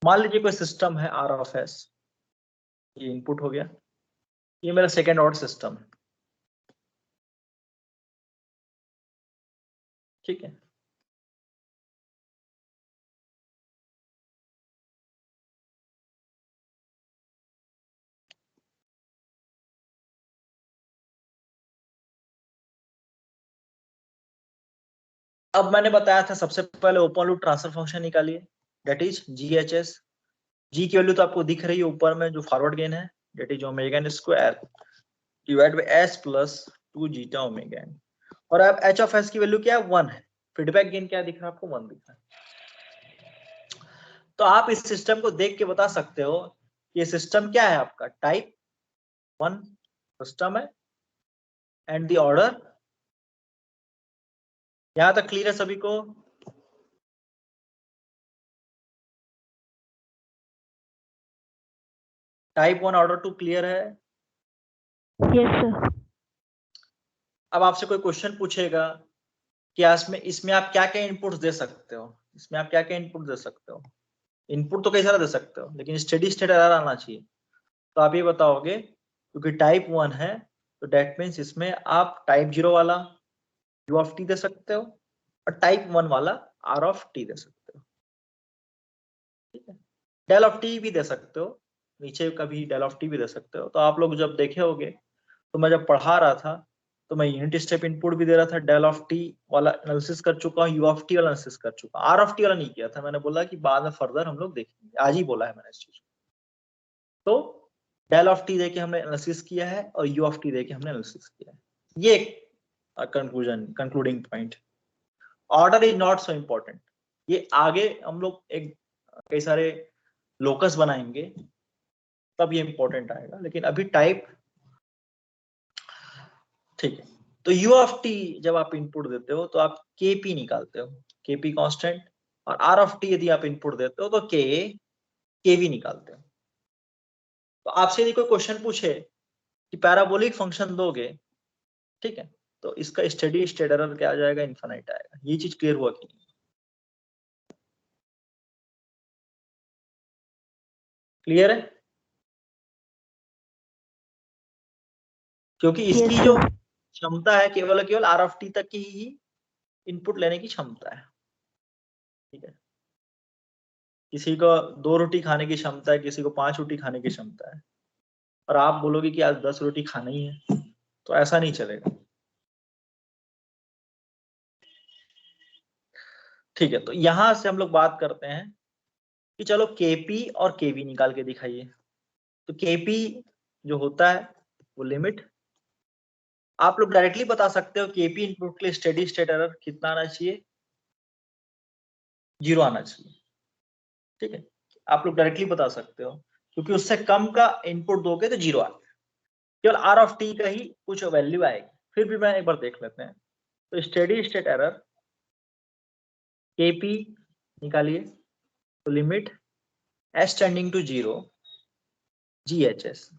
मान लीजिए कोई सिस्टम है आर ऑफ एस, ये इनपुट हो गया, ये मेरा सेकेंड ऑर्डर सिस्टम है। ठीक है, अब मैंने बताया था सबसे पहले ओपन लूप ट्रांसफर फंक्शन निकालिए, दैट इज GHS। जी की वैल्यू तो आपको दिख रही है ऊपर में, जो फॉरवर्ड गेन है, that is omega N square divide by s plus 2 zeta omega n. और अब एच ऑफ एस की वैल्यू क्या है? 1 है। फीडबैक गेन क्या दिख रहा है आपको? 1 दिख रहा है। तो आप इस सिस्टम को देख के बता सकते हो ये सिस्टम क्या है आपका? टाइप 1 सिस्टम है एंड द ऑर्डर। यहां तक क्लियर है सभी को? टाइप 1 ऑर्डर 2 क्लियर है? Yes, sir. अब आपसे कोई क्वेश्चन पूछेगा कि इसमें आप क्या क्या इनपुट्स दे सकते हो, इसमें आप क्या क्या इनपुट दे सकते हो? इनपुट तो कई सारा दे सकते हो, लेकिन स्टेडी स्टेट एरर आना चाहिए। तो आप ये बताओगे क्योंकि टाइप 1 है तो डेट मीन्स इसमें आप टाइप 0 वाला यू ऑफ टी दे सकते हो और टाइप 1 वाला आर ऑफ टी दे सकते हो। ठीक है, डेल ऑफ टी भी दे सकते हो, नीचे का भी डेल ऑफ टी भी दे सकते हो। तो आप लोग जब देखे होगे, तो मैं जब पढ़ा रहा था तो मैं यूनिट स्टेप इनपुट भी दे रहा था, डेल ऑफ टी वाला एनालिसिस कर चुका हूँ, यू ऑफ टी वाला एनालिसिस कर चुका हूँ, आर ऑफ टी वाला नहीं किया था। मैंने बोला कि बाद में फर्दर हम लोग देखेंगे, आज ही बोला है मैंने इस चीज को। तो डेल ऑफ टी देके हमने एनालिसिस किया है और यू ऑफ टी देके हमने एनालिसिस किया है। ये concluding point. Order is not so important, ये आगे हम लोग एक कई सारे लोकस बनाएंगे तब ये इंपॉर्टेंट आएगा, लेकिन अभी टाइप। ठीक है, तो यू ऑफ टी जब आप इनपुट देते हो तो आप केपी निकालते हो, केपी कांस्टेंट। और आर ऑफ टी यदि आप इनपुट देते हो तो केवी निकालते हो। तो आपसे यदि कोई क्वेश्चन पूछे कि पैराबोलिक फंक्शन दोगे, ठीक है, तो इसका स्टेडी स्टेट एरर क्या आ जाएगा, इन्फिनिट आएगा। ये चीज क्लियर हुआ कि नहीं? क्लियर है? क्योंकि इसकी Yes, जो sir. क्षमता है केवल केवल आर ऑफ टी तक की ही इनपुट लेने की क्षमता है। ठीक है, किसी को 2 रोटी खाने की क्षमता है, किसी को 5 रोटी खाने की क्षमता है, और आप बोलोगे कि आज 10 रोटी खाना ही है, तो ऐसा नहीं चलेगा। ठीक है, तो यहां से हम लोग बात करते हैं कि चलो केपी और केवी निकाल के दिखाइए। तो केपी जो होता है वो लिमिट, आप लोग डायरेक्टली बता सकते हो केपी इनपुट के लिए स्टेडी स्टेट एरर कितना आना चाहिए, 0 आना चाहिए। ठीक है, आप लोग डायरेक्टली बता सकते हो, क्योंकि उससे कम का इनपुट दोगे तो 0 आएगा, केवल आर ऑफ टी का ही कुछ वैल्यू आएगी। फिर भी मैं एक बार देख लेते हैं। तो स्टेडी स्टेट एरर केपी निकालिए, तो limit S tending to 0 GHS,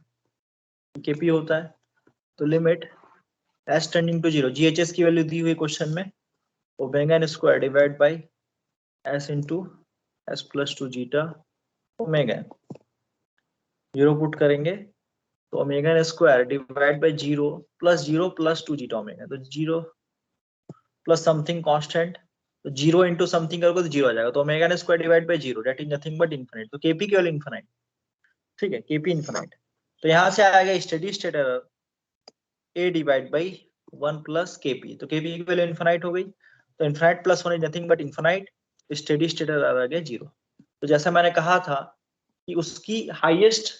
KP होता है, तो limit S tending to 0, GHS की वैल्यू दी हुई क्वेश्चन में omega N square divide by S into S plus two zeta omega, 0 put करेंगे तो omega N square divide by 0 plus 2 zeta omega, तो 0 प्लस समथिंग कांस्टेंट, तो 0 into something करोगे तो 0 आ जाएगा, तो omega N square divide by 0 that is nothing but infinite, तो केपी केवल इनफिनिट। ठीक है, केपी इनफिनिट, तो यहां से आएगा steady state error A divide by 1 plus KP, तो केपी की वैल्यू इनफिनिट हो गई, तो infinite plus 1 is nothing but infinite, steady state error आ गया 0। तो जैसा मैंने कहा था कि उसकी हाईएस्ट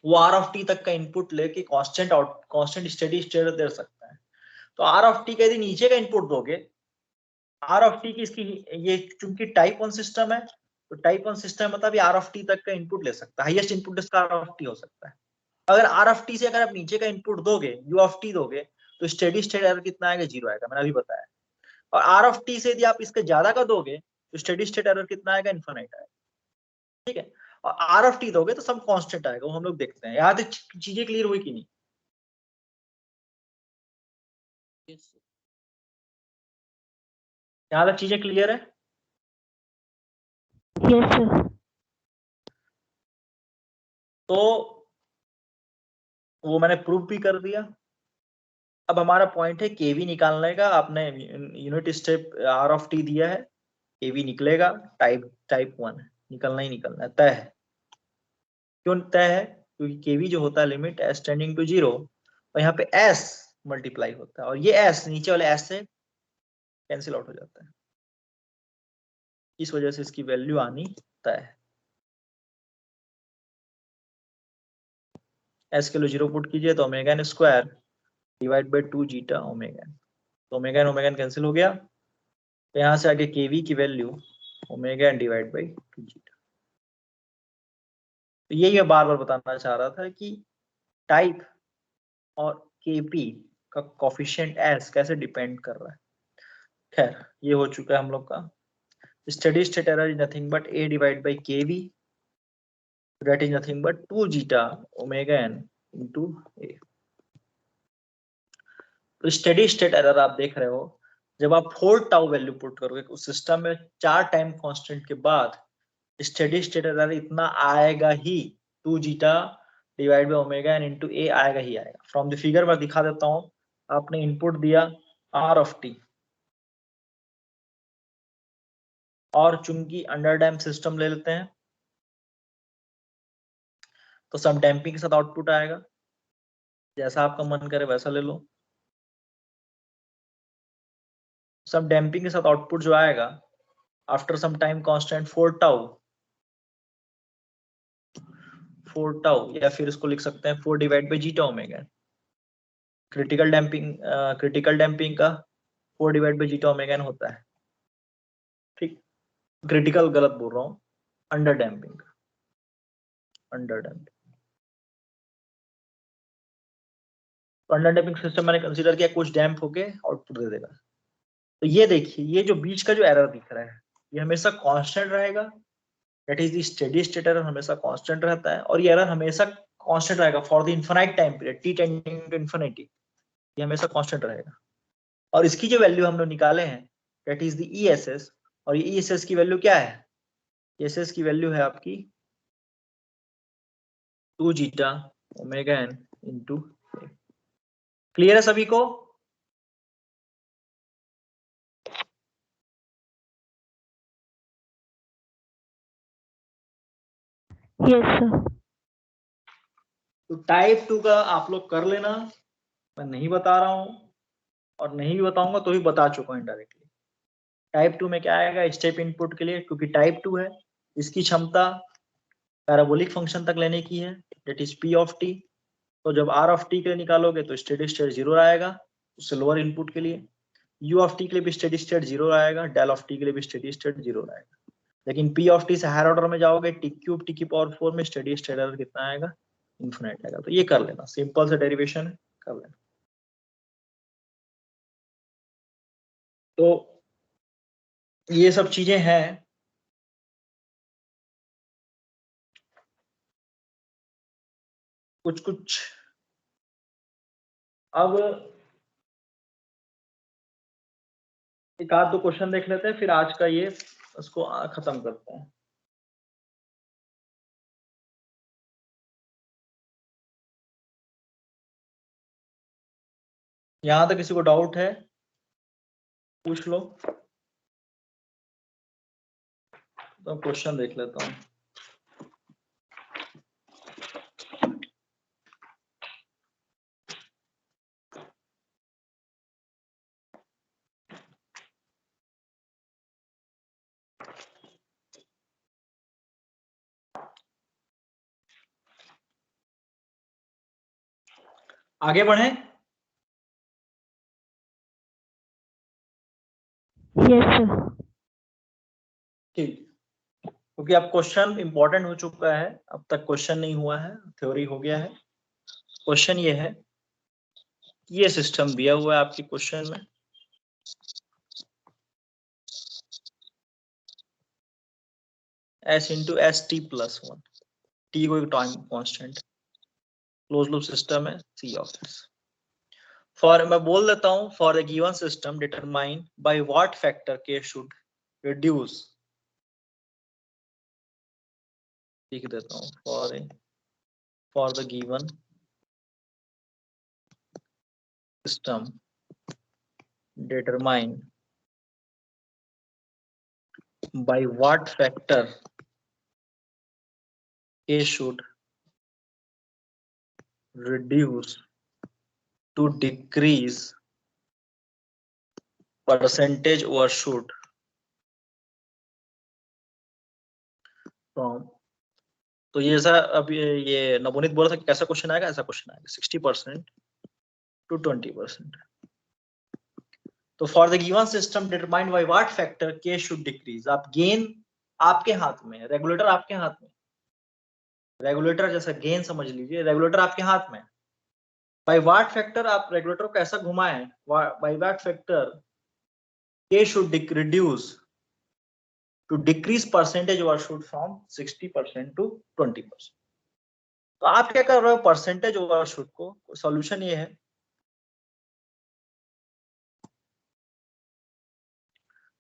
वो आर ऑफ टी तक का इनपुट लेके कांस्टेंट स्टेडी स्टेट दे सकता है। तो आर ऑफ टी का यदि नीचे का इनपुट दोगे, आर ऑफ टी की इसकी ये चूंकि टाइप 1 सिस्टम है, तो टाइप 1 सिस्टम मतलब आर ऑफ टी तक का इनपुट ले सकता है, हाईएस्ट इनपुट इसका आर ऑफ टी हो सकता है। अगर आर ऑफ टी से अगर आप नीचे का इनपुट दोगे, यू ऑफ टी दोगे, तो स्टेडी स्टेट एरर कितना आएगा, 0 आएगा, मैंने अभी बताया। और आर ऑफ टी से यदि आप इसके ज्यादा का दोगे तो स्टेडी स्टेट एरर कितना आएगा, इनफिनिट आएगा। ठीक है, और आर ऑफ टी दोगे तो सब कांस्टेंट आएगा, वो हम लोग देखते हैं। यहाँ तक चीजें क्लियर हुई कि नहीं? Yes, sir. यहाँ तक चीजें क्लियर है? Yes, sir. तो वो मैंने प्रूव भी कर दिया। अब हमारा पॉइंट है केवी निकालने का। आपने unit step R of T दिया है, केवी निकलेगा, टाइप 1 निकलना ही निकलना है, तय है। क्यों तय है? क्योंकि केवी जो होता है लिमिट एस टेंडिंग टू 0, और यहाँ पे एस मल्टीप्लाई होता है, और ये एस नीचे वाले एस से कैंसिल आउट हो जाता है, इस वजह से इसकी वैल्यू आनी तय है। एस के लिए 0 पुट कीजिए तो omega N square divide by 2 zeta omega, तो ओमेगा एन कैंसिल हो गया, तो यहाँ से आगे केवी की value omega N divide by 2 zeta. तो यही मैं बार बार बताना चाह रहा था कि टाइप और केपी का कोफिशिएंट एस कैसे डिपेंड कर रहा है। खैर, ये हो चुका है हम लोग का। Steady state error is nothing but A divide by KV, that is nothing but 2 zeta omega N into A. तो स्टेडी स्टेट एरर आप देख रहे हो, जब आप 4 टाउ वैल्यू पुट करोगे उस सिस्टम में 4 टाइम कांस्टेंट के बाद, स्टेडी स्टेट एरर इतना आएगा ही, 2 zeta divide by omega N into A आएगा ही आएगा। फ्रॉम द फिगर मैं दिखा देता हूं। आपने इनपुट दिया आर ऑफ टी, और चूंकि अंडर डैम सिस्टम ले लेते हैं तो सम डैम्पिंग के साथ आउटपुट आएगा, जैसा आपका मन करे वैसा ले लो। सम डैम्पिंग के साथ आउटपुट जो आएगा after some time constant 4 tau, या फिर इसको लिख सकते हैं 4 divide by zeta omega. Critical damping का 4 divide by zeta omega N होता है। ठीक, क्रिटिकल गलत बोल रहा हूं, under damping, under damping system मैंने कंसीडर किया कुछ डैम्प होके आउटपुट दे देगा। तो ये देखिए, ये जो बीच का जो एरर दिख रहा है ये हमेशा कांस्टेंट रहेगा, that is the steady state error, हमेशा कांस्टेंट रहता है, और ये एरर हमेशा कांस्टेंट रहेगा for the infinite time period T tending to infinity. ये हमेशा कांस्टेंट रहेगा। और इसकी जो वैल्यू हम लोग निकाले हैं दैट इज द ESS, और ये ESS की वैल्यू क्या है? ESS की वैल्यू है आपकी 2 zeta omega n into. Clear है सभी को? Yes, sir. तो टाइप 2 का आप लोग कर लेना, मैं नहीं बता रहा हूं, और नहीं भी बताऊंगा तो भी बता चुका हूं इनडायरेक्टली। टाइप 2 में क्या आएगा स्टेप इनपुट के लिए, क्योंकि टाइप 2 है, इसकी क्षमता पैराबोलिक फंक्शन तक लेने की है, that is P of T. तो जब R ऑफ टी के लिए निकालोगे तो स्टेडी स्टेट 0 आएगा, उससे लोअर इनपुट के लिए। U ऑफ टी के लिए भी स्टेडी स्टेट 0 आएगा, डेल ऑफ टी के लिए भी स्टेडी स्टेट 0 आएगा। लेकिन P ऑफ टी से हायर ऑर्डर में जाओगे, टी क्यूब टी की पावर 4 में स्टेडी स्टेट एरर कितना आएगा? इन्फिनिट आएगा। तो ये कर लेना, सिंपल से डेरिवेशन है, कर लेना। तो ये सब चीजें हैं। कुछ अब एक आध दो क्वेश्चन देख लेते हैं, फिर आज का ये उसको खत्म करते हैं। यहां तक किसी को डाउट है पूछ लो, तो क्वेश्चन देख लेता हूँ। आगे बढ़े। Yes, sir. ठीक, क्योंकि अब क्वेश्चन इंपॉर्टेंट हो चुका है, अब तक क्वेश्चन नहीं हुआ है, थ्योरी हो गया है। क्वेश्चन ये है, ये सिस्टम दिया हुआ है आपके क्वेश्चन में, S into S T plus 1, T को एक time constant, close loop system है, C ऑफ S। फॉर, मैं बोल देता हूं, for the given system determine by what factor K should reduce, लिख देता हूं, for the given system determine by what factor A should reduce to decrease percentage overshoot from। तो ये ऐसा, अब ये नवनीत बोला था कि कैसा क्वेश्चन आएगा, ऐसा क्वेश्चन आएगा 60% to 20%। तो for the given system determined by what factor K should decrease, आप गेन आपके हाथ में है, रेगुलेटर आपके हाथ में, रेगुलेटर जैसा गेन समझ लीजिए, रेगुलेटर आपके हाथ में। बाय व्हाट फैक्टर, आप रेगुलेटर को कैसा घुमाएं, by what factor K should reduce to decrease percentage overshoot from 60% to 20%। तो आप क्या कर रहे हो, परसेंटेज ओवरशूट को, सॉल्यूशन ये है,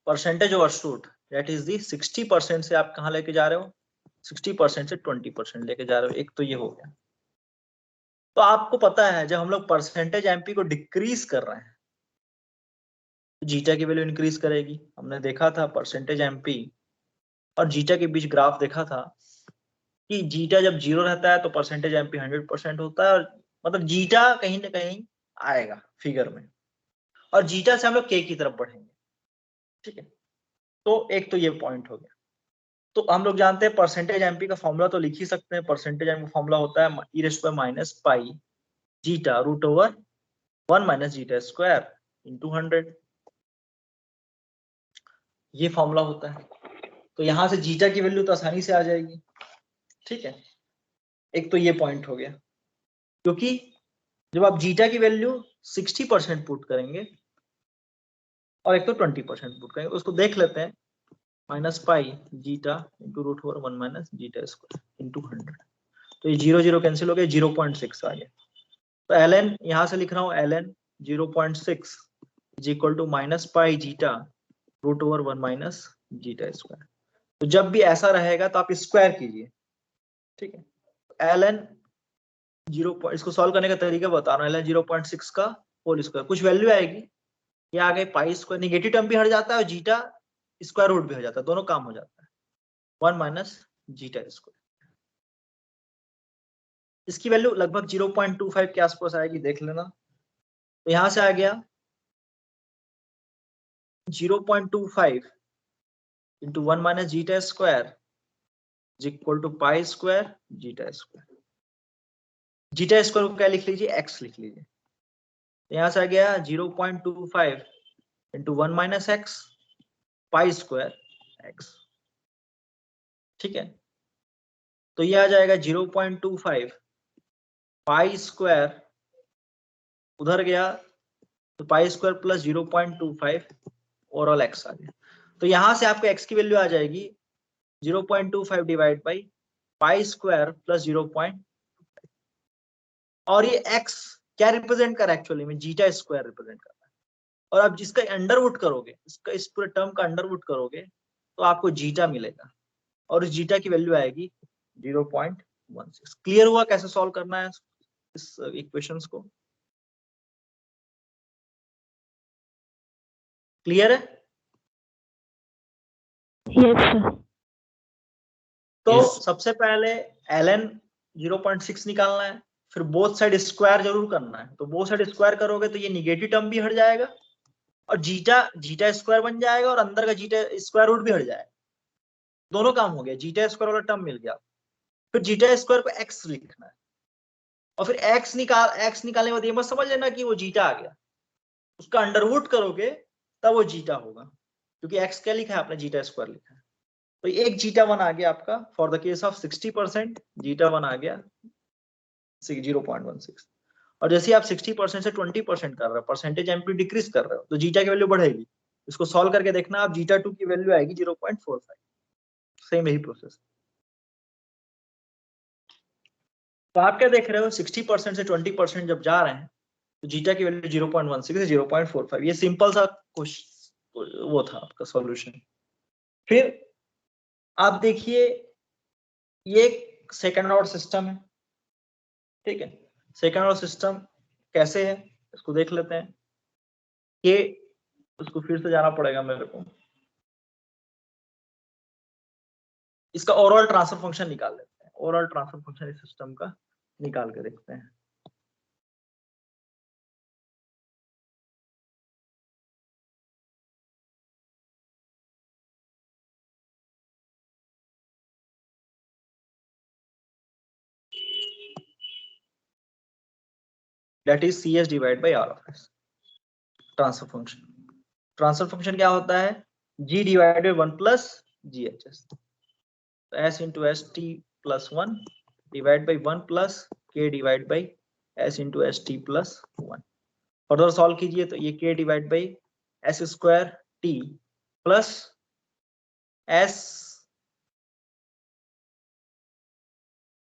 percentage overshoot that is the 60% से आप कहां लेके जा रहे हो, 60% से 20% लेके जा रहे हो। एक तो ये हो गया। तो आपको पता है जब हम लोग परसेंटेज एमपी को डिक्रीज कर रहे हैं, जीटा की वैल्यू इंक्रीज करेगी। हमने देखा था परसेंटेज एमपी और जीटा के बीच ग्राफ देखा था कि जीटा जब 0 रहता है तो परसेंटेज एमपी 100% होता है, और मतलब जीटा कहीं ना कहीं आएगा फिगर में, और जीटा से हम लोग के की तरफ बढ़ेंगे। ठीक है, तो एक तो ये पॉइंट हो गया। तो हम लोग जानते हैं परसेंटेज एमपी का फॉर्मूला तो लिख ही सकते हैं, परसेंटेज एमपी का फॉर्मूला होता है e⁻⁻ zeta root over 1 - zeta square into 100, ये फॉर्मूला होता है। तो यहां से जीटा की वैल्यू तो आसानी से आ जाएगी। ठीक है, एक तो ये पॉइंट हो गया, क्योंकि जब आप जीटा की वैल्यू 60% पुट करेंगे और एक तो 20% पुट करेंगे, उसको देख लेते हैं, -π zeta into root over 1 - zeta square into 100। तो ये 0 0 कैंसिल हो गया, 0.6 आ गया। तो ln यहां से लिख रहा हूं ln 0.6 is equal to minus pi zeta root over 1 minus zeta square. तो जब भी ऐसा रहेगा तो आप स्क्वायर कीजिए, ठीक है। ln 0, इसको सॉल्व करने का तरीका बता रहा हूँ। ln 0.6 का होल स्क्वायर, कुछ वैल्यू आएगी, ये आ गई पाई स्क्वायर, निगेटिव टर्म भी हट जाता है और जीटा स्क्वायर रूट भी हो जाता है, दोनों काम हो जाता है, 1 माइनस जीटा स्क्वायर। इसकी वैल्यू लगभग 0.25 के आसपास आएगी, देख लेना। तो यहां से आ गया 0.25 into 1 minus zeta square is equal to pi square zeta square. Zeta square को क्या लिख लीजिए, एक्स लिख लीजिए। तो यहां से आ गया 0.25 into 1 minus x pi square x, ठीक है। तो ये आ जाएगा 0.25 पाई स्क्वायर, उधर गया तो pi square plus 0.25 overall X आ गया। तो यहां से आपको एक्स की वैल्यू आ जाएगी 0.25 divide by pi square plus 0. और ये एक्स क्या रिप्रेजेंट कर रहा है, एक्चुअली में जीटा स्क्वायर रिप्रेजेंट कर रहा है। और आप जिसका अंडरवुड करोगे, इसका इस पूरे टर्म का अंडरवुड करोगे तो आपको जीटा मिलेगा, और इस जीटा की वैल्यू आएगी 0.16। क्लियर हुआ कैसे सॉल्व करना है इस इक्वेशंस को? क्लियर है? Yes, sir. तो Yes. सबसे पहले ln 0.6 निकालना है, फिर बोथ साइड स्क्वायर जरूर करना है। तो बोथ साइड स्क्वायर करोगे तो ये निगेटिव टर्म भी हट जाएगा और जीटा स्क्वायर बन जाएगा, और अंदर का जीटा स्क्वायर रूट भी हट जाएगा, दोनों काम हो गया, जीटा स्क्वायर वाला टर्म मिल गया। फिर जीटा स्क्वायर को एक्स लिखना है, और फिर एक्स निकालने के बाद ये मत समझ लेना कि वो जीटा आ गया, उसका अंडरवुड करोगे तब वो जीटा होगा, क्योंकि एक्स क्या लिखा है आपने, जीटा स्क्वायर लिखा है। तो एक जीटा वन आ गया आपका for the case of 60%, zeta one आ गया 0.16। और जैसे आप 60% से 20% कर रहे हो, परसेंटेज एम्पली डिक्रीज कर रहे हो, तो जीटा की वैल्यू बढ़ेगी। इसको सॉल्व करके देखना आप, जीटा 2 की वैल्यू आएगी 0.45। सेम यही प्रोसेस। तो आप क्या देख रहे हो, 60% से 20% जब जा रहे हैं तो जीटा की वैल्यू 0.16 से 0.45। ये सिंपल सा वो था आपका सॉल्यूशन। फिर आप देखिए ये सेकंड ऑर्डर सिस्टम है, ठीक है। सेकंड ऑर्डर सिस्टम कैसे है इसको देख लेते हैं। ये उसको फिर से जाना पड़ेगा मेरे को, इसका ओवरऑल ट्रांसफर फंक्शन निकाल लेते हैं। ओवरऑल ट्रांसफर फंक्शन इस सिस्टम का निकाल के देखते हैं। That is CS divided by R of S, transfer function. Transfer function क्या होता है, G divided by 1 plus GHS, तो S into S T plus 1 divide by 1 plus K divide by S into S T plus 1। Further solve कीजिए तो ये K divide by S square T plus S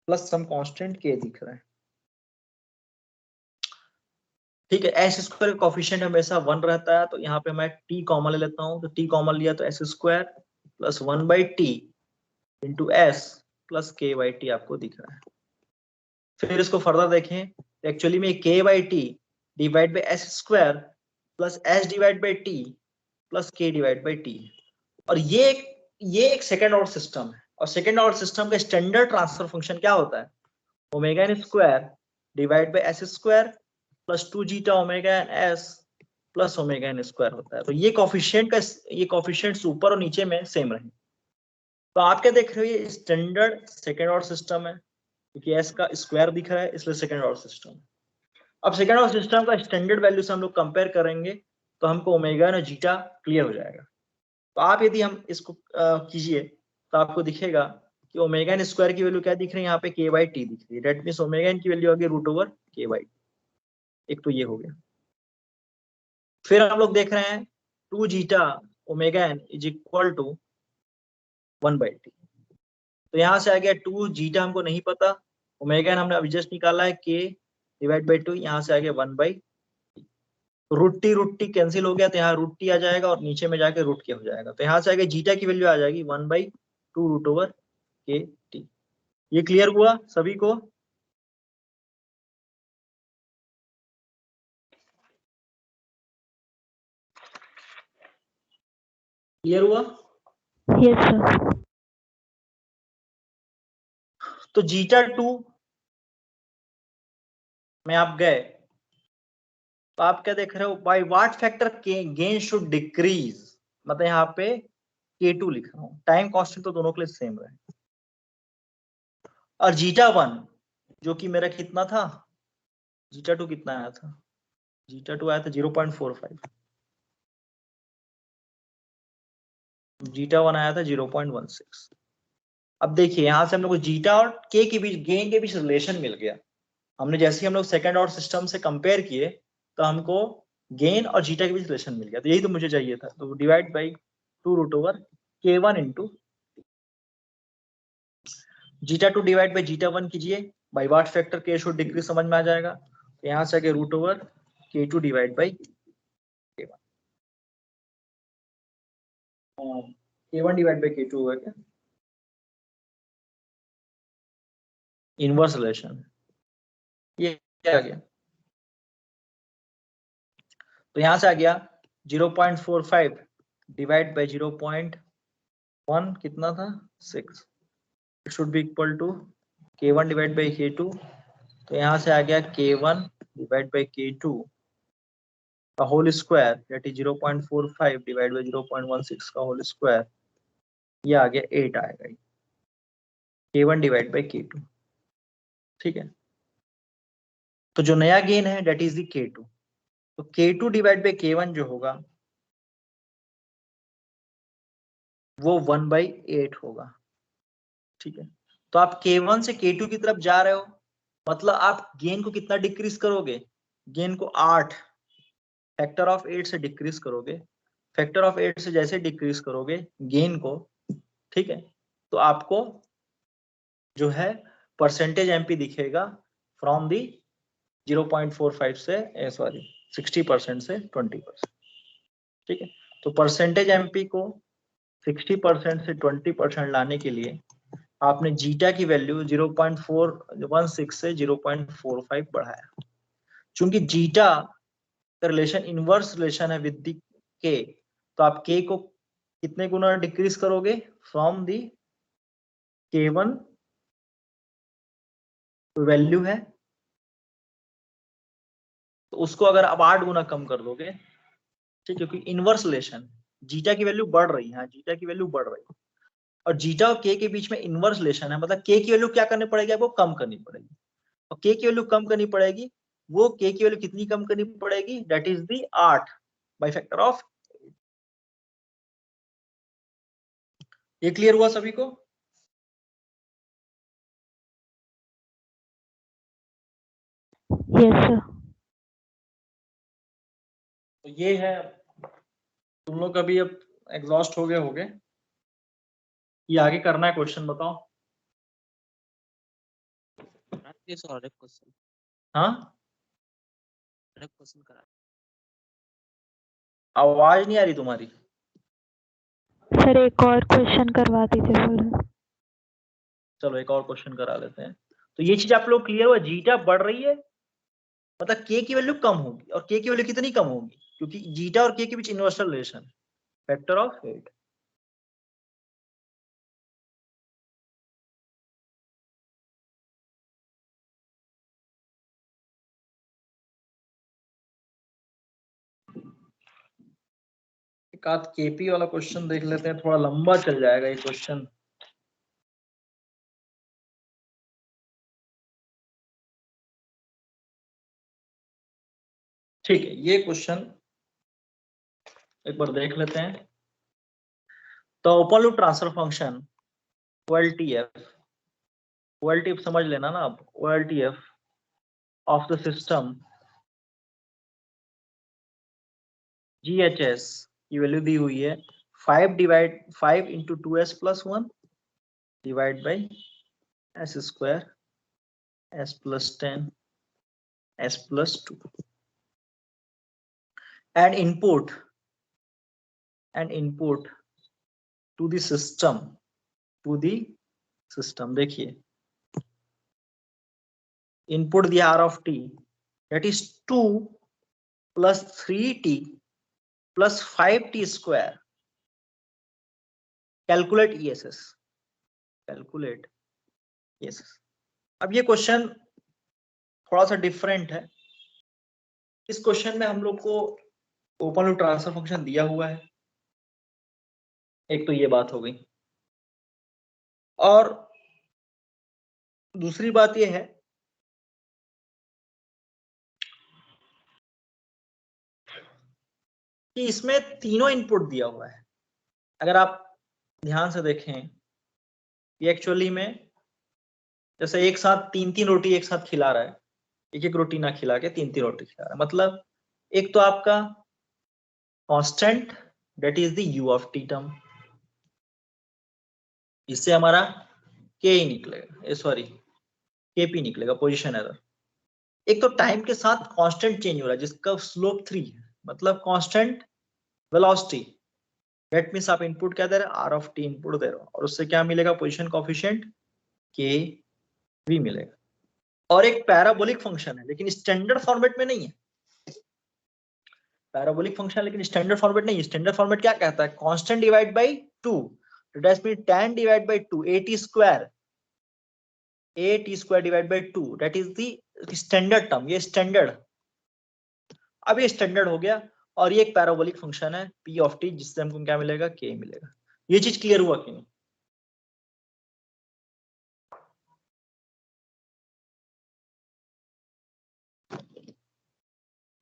plus some constant K दिख रहा है, ठीक है। S square का coefficient हमेशा 1 रहता है, तो यहाँ पे मैं t कॉमन ले लेता हूँ, तो t कॉमन लिया तो S square plus 1 by T into S plus के बाई टी आपको दिख रहा है। फिर इसको फर्दर देखें तो एक्चुअली में K by T divide by S square plus S divide by T plus K divide by T, और ये एक सेकेंड ऑर्डर सिस्टम है। और सेकेंड ऑर्डर सिस्टम का स्टैंडर्ड ट्रांसफर फंक्शन क्या होता है, omega N square divide by S square plus 2 zeta omega N S plus omega N square होता है। तो ये कोफिशिएंट्स ऊपर और नीचे में सेम रहे। तो आप क्या देख रहे हो, ये स्टैंडर्ड सेकेंड ऑर्डर सिस्टम है, क्योंकि एस का स्क्वायर दिख रहा है इसलिए सेकेंड ऑर्डर सिस्टम। अब सेकेंड ऑर्डर सिस्टम का स्टैंडर्ड वैल्यू से हम लोग कंपेयर करेंगे तो हमको ओमेगा और जीटा क्लियर हो जाएगा। तो आप यदि हम इसको कीजिए तो आपको दिखेगा कि ओमेगा एन स्क्वायर की वैल्यू क्या दिख रही है, यहाँ पे के बाई टी दिख रही है। डेट मीन्स ओमेगा एन की वैल्यू होगी रूट ओवर के बाई, एक तो ये हो गया। फिर हम लोग देख रहे हैं 2 zeta omega N is equal to 1 by T. तो यहाँ से आ गया 2 जीटा हमको नहीं पता, ओमेगा एन हमने अभी जस्ट निकाला है के डिवाइड बाई 2, यहाँ से आ गया 1 by T. Root T cancel हो गया, तो यहाँ रूट टी आ जाएगा और नीचे में जाके रूट के हो जाएगा, तो यहाँ से आगे जीटा की वैल्यू आ जाएगी 1/2 √/k_t। ये क्लियर हुआ सभी को? क्लियर हुआ? Yes, sir. तो जीटा 2 में आप गए तो आप क्या देख रहे हो, by what factor gain should decrease, मतलब यहाँ पे K2 लिख रहा हूँ, टाइम कांस्टेंट तो दोनों के लिए सेम रहे। और जीटा 1 जो कि मेरा कितना था, जीटा 2 कितना आया था, जीटा 2 आया था 0.45, जीटा 1 आया था 0.16। अब देखिए यहां से हम लोग को जीटा और के के बीच, गेन के बीच रिलेशन मिल गया। हमने जैसे ही हम लोग सेकंड ऑर्डर सिस्टम से कंपेयर किए तो हमको गेन और जीटा के बीच रिलेशन मिल गया, तो यही तो मुझे चाहिए था। तो divide by 2√k1 into zeta 2 divide by zeta 1 कीजिए, बाई व्हाट फैक्टर के शुड डिक्रीज समझ में आ जाएगा। तो यहां से आगे √k2 divide by k1 divide by k2 होगा क्या, इनवर्स रिलेशन, ये आ गया। तो यहां से आ गया 0.45 डिवाइड बाई 0.1 कितना था 6, it should be equal to k1 divide by k2। तो यहां से आ गया k1 डिवाइड बाई k2 का whole square, that is 0.45 divide by 0.16 का होल स्क्वायर, ये आ गया 8 आएगा k1 डिवाइड बाई k2। ठीक है, तो जो नया गेन है दैट इज द k2, तो k2 डिवाइड बाई k1 जो होगा वो 1/8 होगा। ठीक है, तो आप k1 से k2 की तरफ जा रहे हो, मतलब आप गेन को कितना डिक्रीज करोगे, गेन को 8 फैक्टर ऑफ 8 से डिक्रीज करोगे, फैक्टर ऑफ 8 से जैसे डिक्रीज करोगे गेन को, ठीक है, तो आपको जो है परसेंटेज एमपी दिखेगा फ्रॉम दी 0.45 से सॉरी 60% से 20%। ठीक है, तो परसेंटेज एमपी को 60% से 20% लाने के लिए आपने जीटा की वैल्यू 0.416 से 0.45 बढ़ाया। चूंकि जीटा का रिलेशन इनवर्स रिलेशन है विद दी के, तो आप के को कितने गुना डिक्रीज करोगे, फ्रॉम दी k1 वैल्यू है तो उसको अगर आप 8 गुना कम कर दोगे, ठीक, क्योंकि इनवर्स रिलेशन जीटा की वैल्यू बढ़ रही है, जीटा की वैल्यू बढ़ रही है और जीटा और के बीच में इनवर्स रिलेशन है, मतलब के की वैल्यू क्या करनी पड़ेगी, आपको कम करनी पड़ेगी, और के की वैल्यू कम करनी पड़ेगी, वो के की वैल्यू कितनी कम करनी पड़ेगी, that is the 8 by factor of. ये क्लियर हुआ सभी को? Yes, sir. तो ये है, तुम लोग अभी अब एग्जॉस्ट हो गए, ये आगे करना है क्वेश्चन बताओ। और एक क्वेश्चन, हाँ, एक क्वेश्चन करा। आवाज नहीं आ रही तुम्हारी। सर एक और क्वेश्चन करवा दीजिए बोल रहे। चलो एक और क्वेश्चन करा लेते हैं। तो ये चीज आप लोग क्लियर हुआ, जीटा बढ़ रही है मतलब के की वैल्यू कम होगी, और के की वैल्यू कितनी कम होगी, क्योंकि जीटा और के के बीच इनवर्सल रिलेशन फैक्टर ऑफ 8। एक आध केपी वाला क्वेश्चन देख लेते हैं, थोड़ा लंबा चल जाएगा ये क्वेश्चन। ठीक है, ये क्वेश्चन एक बार देख लेते हैं। तो open loop transfer function OLTF समझ लेना ना आप, OLTF of the system GHS की वैल्यू दी हुई है 5 into 2s plus 1 divide by s square s plus 10 s plus 2। and input to the system, देखिए इनपुट दिया r of t that is 2 plus 3t plus 5t square. Calculate ESS. अब ये question थोड़ा सा different है। इस question में हम लोग को ओपन लूप ट्रांसफर फंक्शन दिया हुआ है, एक तो ये बात हो गई, और दूसरी बात ये है कि इसमें तीनों इनपुट दिया हुआ है। अगर आप ध्यान से देखें, ये एक्चुअली में जैसे एक साथ तीन रोटी एक साथ खिला रहा है, एक रोटी ना खिला के तीन रोटी खिला रहा है। मतलब एक तो आपका constant that is the u of t term, इससे हमारा k निकलेगा, सॉरी kp निकलेगा, पोजीशन एरर। एक तो टाइम के साथ कांस्टेंट चेंज हो रहा है जिसका स्लोप 3 है, मतलब कांस्टेंट वेलोसिटी। दैट मींस आप इनपुट क्या दे रहे हैं, r ऑफ t इनपुट दे रहे हो, और उससे क्या मिलेगा, पोजीशन कोएफिशिएंट k भी मिलेगा। और एक पैराबोलिक फंक्शन है लेकिन स्टैंडर्ड फॉर्मेट में नहीं है। पैराबोलिक फंक्शन लेकिन स्टैंडर्ड फॉर्मेट नहीं है। स्टैंडर्ड फॉर्मेट क्या कहता है, constant divide by 2, that means tan divide by 2 at square divide bye 2, that is the standard term. ये स्टैंडर्ड, अब ये स्टैंडर्ड हो गया। और ये एक पैराबोलिक फंक्शन है p ऑफ t, जिससे हमको क्या मिलेगा, k मिलेगा। ये चीज क्लियर हुआ कि नहीं?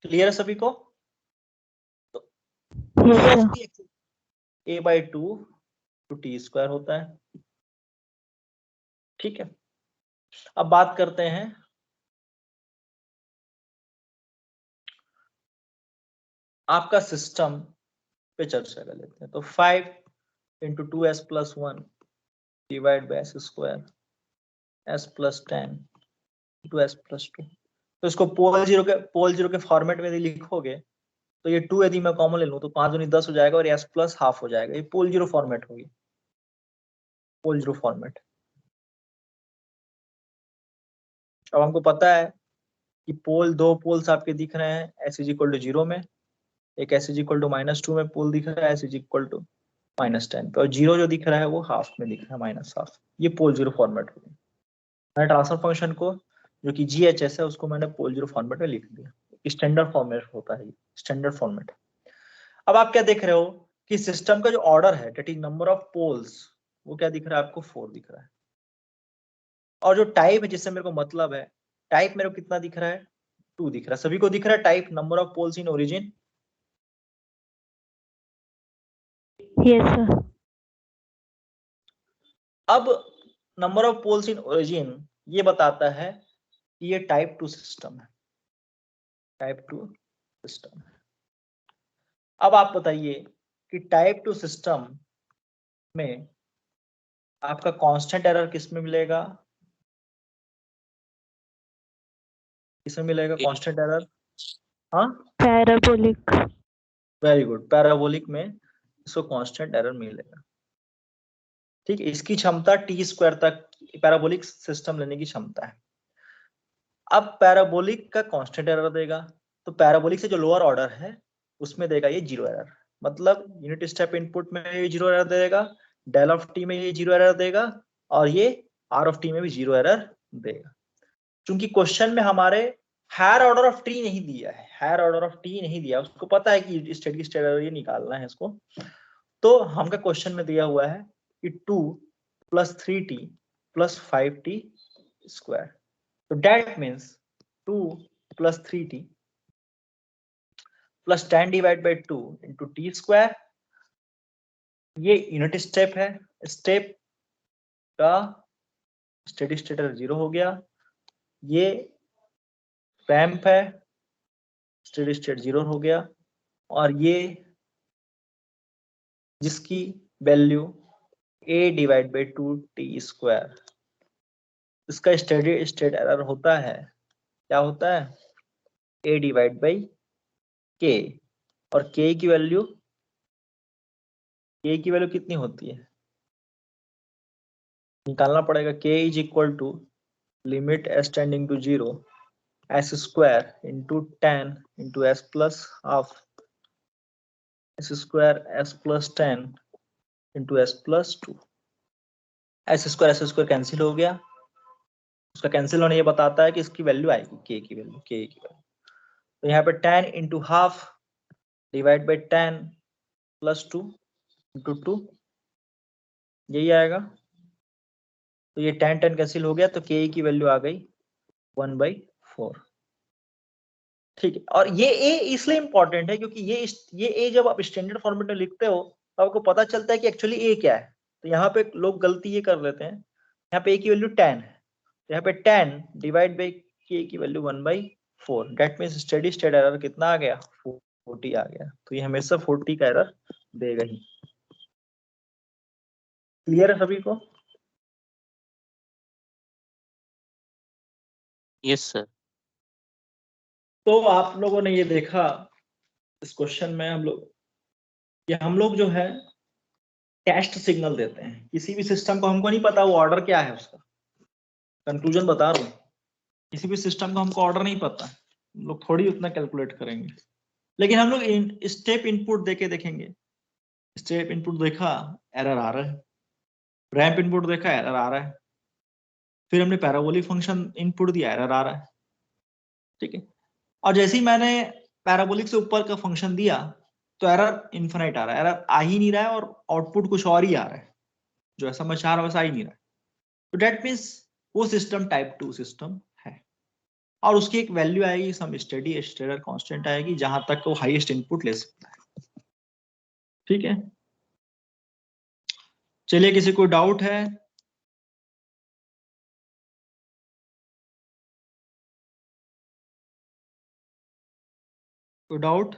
क्लियर है सभी को? तो Yes, sir. a by 2 to t square होता है, ठीक है। अब बात करते हैं आपका सिस्टम पे, चर्चा कर लेते हैं। तो 5 into 2s plus 1 divide by s square s plus 10 two s plus 2। तो इसको पोल जीरो के फॉर्मेट में यदि लिखोगे तो ये 2 यदि मैं कॉमन ले लूं तो 5 दूनी 10 हो जाएगा और s प्लस हाफ हो जाएगा। ये पोल जीरो फॉर्मेट होगी, पोल जीरो फॉर्मेट। अब हमको पता है कि दो पोल्स आपके दिख रहे हैं, s इज इक्वल टू 0 में, एक s इज इक्वल टू -2 में पोल दिख रहा है, s इज इक्वल टू -10 पे, और 0 जो दिख रहा है वो हाफ में दिख रहा है, -हाफ। ये पोल जीरो फॉर्मेट होगी। मैंने ट्रांसफर फंक्शन को जो कि GHS है उसको मैंने पोल जीरो फॉर्मेट में लिख दिया। स्टैंडर्ड फॉर्मेट होता है, स्टैंडर्ड फॉर्मेट। अब आप क्या देख रहे हो कि सिस्टम का जो ऑर्डर है that is number of poles, वो क्या दिख रहा है आपको, 4 दिख रहा है। और जो टाइप है जिससे मेरे को मतलब है, टाइप मेरे को कितना दिख रहा है, 2 दिख रहा है। सभी को दिख रहा है type, number of poles in origin? Yes, sir. अब number of poles in origin ये बताता है कि ये टाइप 2 सिस्टम है, टाइप 2 सिस्टम है। अब आप बताइए कि टाइप 2 सिस्टम में आपका कांस्टेंट एरर किस में मिलेगा, किसमें मिलेगा कांस्टेंट एरर? हाँ, Parabolic. वेरी गुड, पैराबोलिक में इसको कांस्टेंट एरर मिलेगा, ठीक है। इसकी क्षमता टी स्क्वायर तक पैराबोलिक सिस्टम लेने की क्षमता है। अब पैराबोलिक का कांस्टेंट एरर देगा, तो पैराबोलिक से जो लोअर ऑर्डर है उसमें देगा ये 0 एरर, मतलब यूनिट स्टेप इनपुट में ये 0 एरर देगा, डेल ऑफ टी में ये 0 एरर देगा, और ये आर ऑफ टी में भी 0 एरर देगा। क्योंकि क्वेश्चन में हमारे हायर ऑर्डर ऑफ टी नहीं दिया है, हायर ऑर्डर ऑफ टी नहीं दिया, उसको पता है कि स्टेडी स्टेट एरर ये निकालना है इसको। तो हमका क्वेश्चन में दिया हुआ है कि 2 + 3t + 5t स्क्वायर, तो that means 2 + 3t + 10 divide by 2 into T square. ये यूनिट स्टेप है, स्टेप का स्टेडी स्टेट एरर 0 हो गया। ये रैंप है, स्टेडी स्टेट 0 हो गया, और ये जिसकी value a divide by 2t square, इसका स्टेडी स्टेट एरर होता है, क्या होता है, a डिवाइड बाई k, और k की वैल्यू कितनी होती है, निकालना पड़ेगा। k is equal to limit s tending to 0 s square into 10 into s plus half s square s plus 10 into s plus 2। s square cancel हो गया, उसका कैंसिल होने ये बताता है कि इसकी वैल्यू आएगी k की वैल्यू। तो यहाँ पे 10 into half divide by 10 plus 2 into 2, यही आएगा। तो ये 10 कैंसिल हो गया, तो के की वैल्यू आ गई 1/4। ठीक है, और ये ए इसलिए इंपॉर्टेंट है क्योंकि ये ए जब आप स्टैंडर्ड फॉर्मेट में लिखते हो तो आपको पता चलता है कि एक्चुअली ए क्या है। तो यहाँ पे लोग गलती ये कर लेते हैं, यहाँ पे ए की वैल्यू 10 है, तो यहाँ पे 10 डिवाइड बाई के की value 1/4, that means steady state error कितना आ गया, 40 आ गया। तो ये हमेशा 40 का एरर देगा ही। क्लियर है सभी को? Yes sir. तो आप लोगों ने ये देखा इस क्वेश्चन में हम लोग जो है टेस्ट सिग्नल देते हैं किसी भी सिस्टम को, हमको नहीं पता वो ऑर्डर क्या है उसका, कंक्लूजन बता रहा हूँ। किसी भी सिस्टम का हमको ऑर्डर नहीं पता, हम लोग थोड़ी उतना कैलकुलेट करेंगे, लेकिन हम लोग स्टेप इनपुट देके देखेंगे। स्टेप इनपुट देखा, एरर आ रहा है। रैंप इनपुट देखा, एरर आ रहा है। फिर हमने पैराबोलिक फंक्शन इनपुट दिया, एरर आ रहा है। ठीक है, और जैसे ही मैंने पैराबोलिक से ऊपर का फंक्शन दिया तो एरर इन्फिनाइट आ रहा है, एरर आ ही नहीं रहा है और आउटपुट कुछ और ही आ रहा है, जो ऐसा मैं चाह रहा वैसा आ ही नहीं रहा है। तो डेट मीन्स वो सिस्टम टाइप 2 सिस्टम है, और उसकी एक वैल्यू आएगी, सम स्टेडी स्टेट कांस्टेंट आएगी जहां तक वो हाईएस्ट इनपुट ले सकता है। ठीक है, चलिए किसी को डाउट है? कोई डाउट?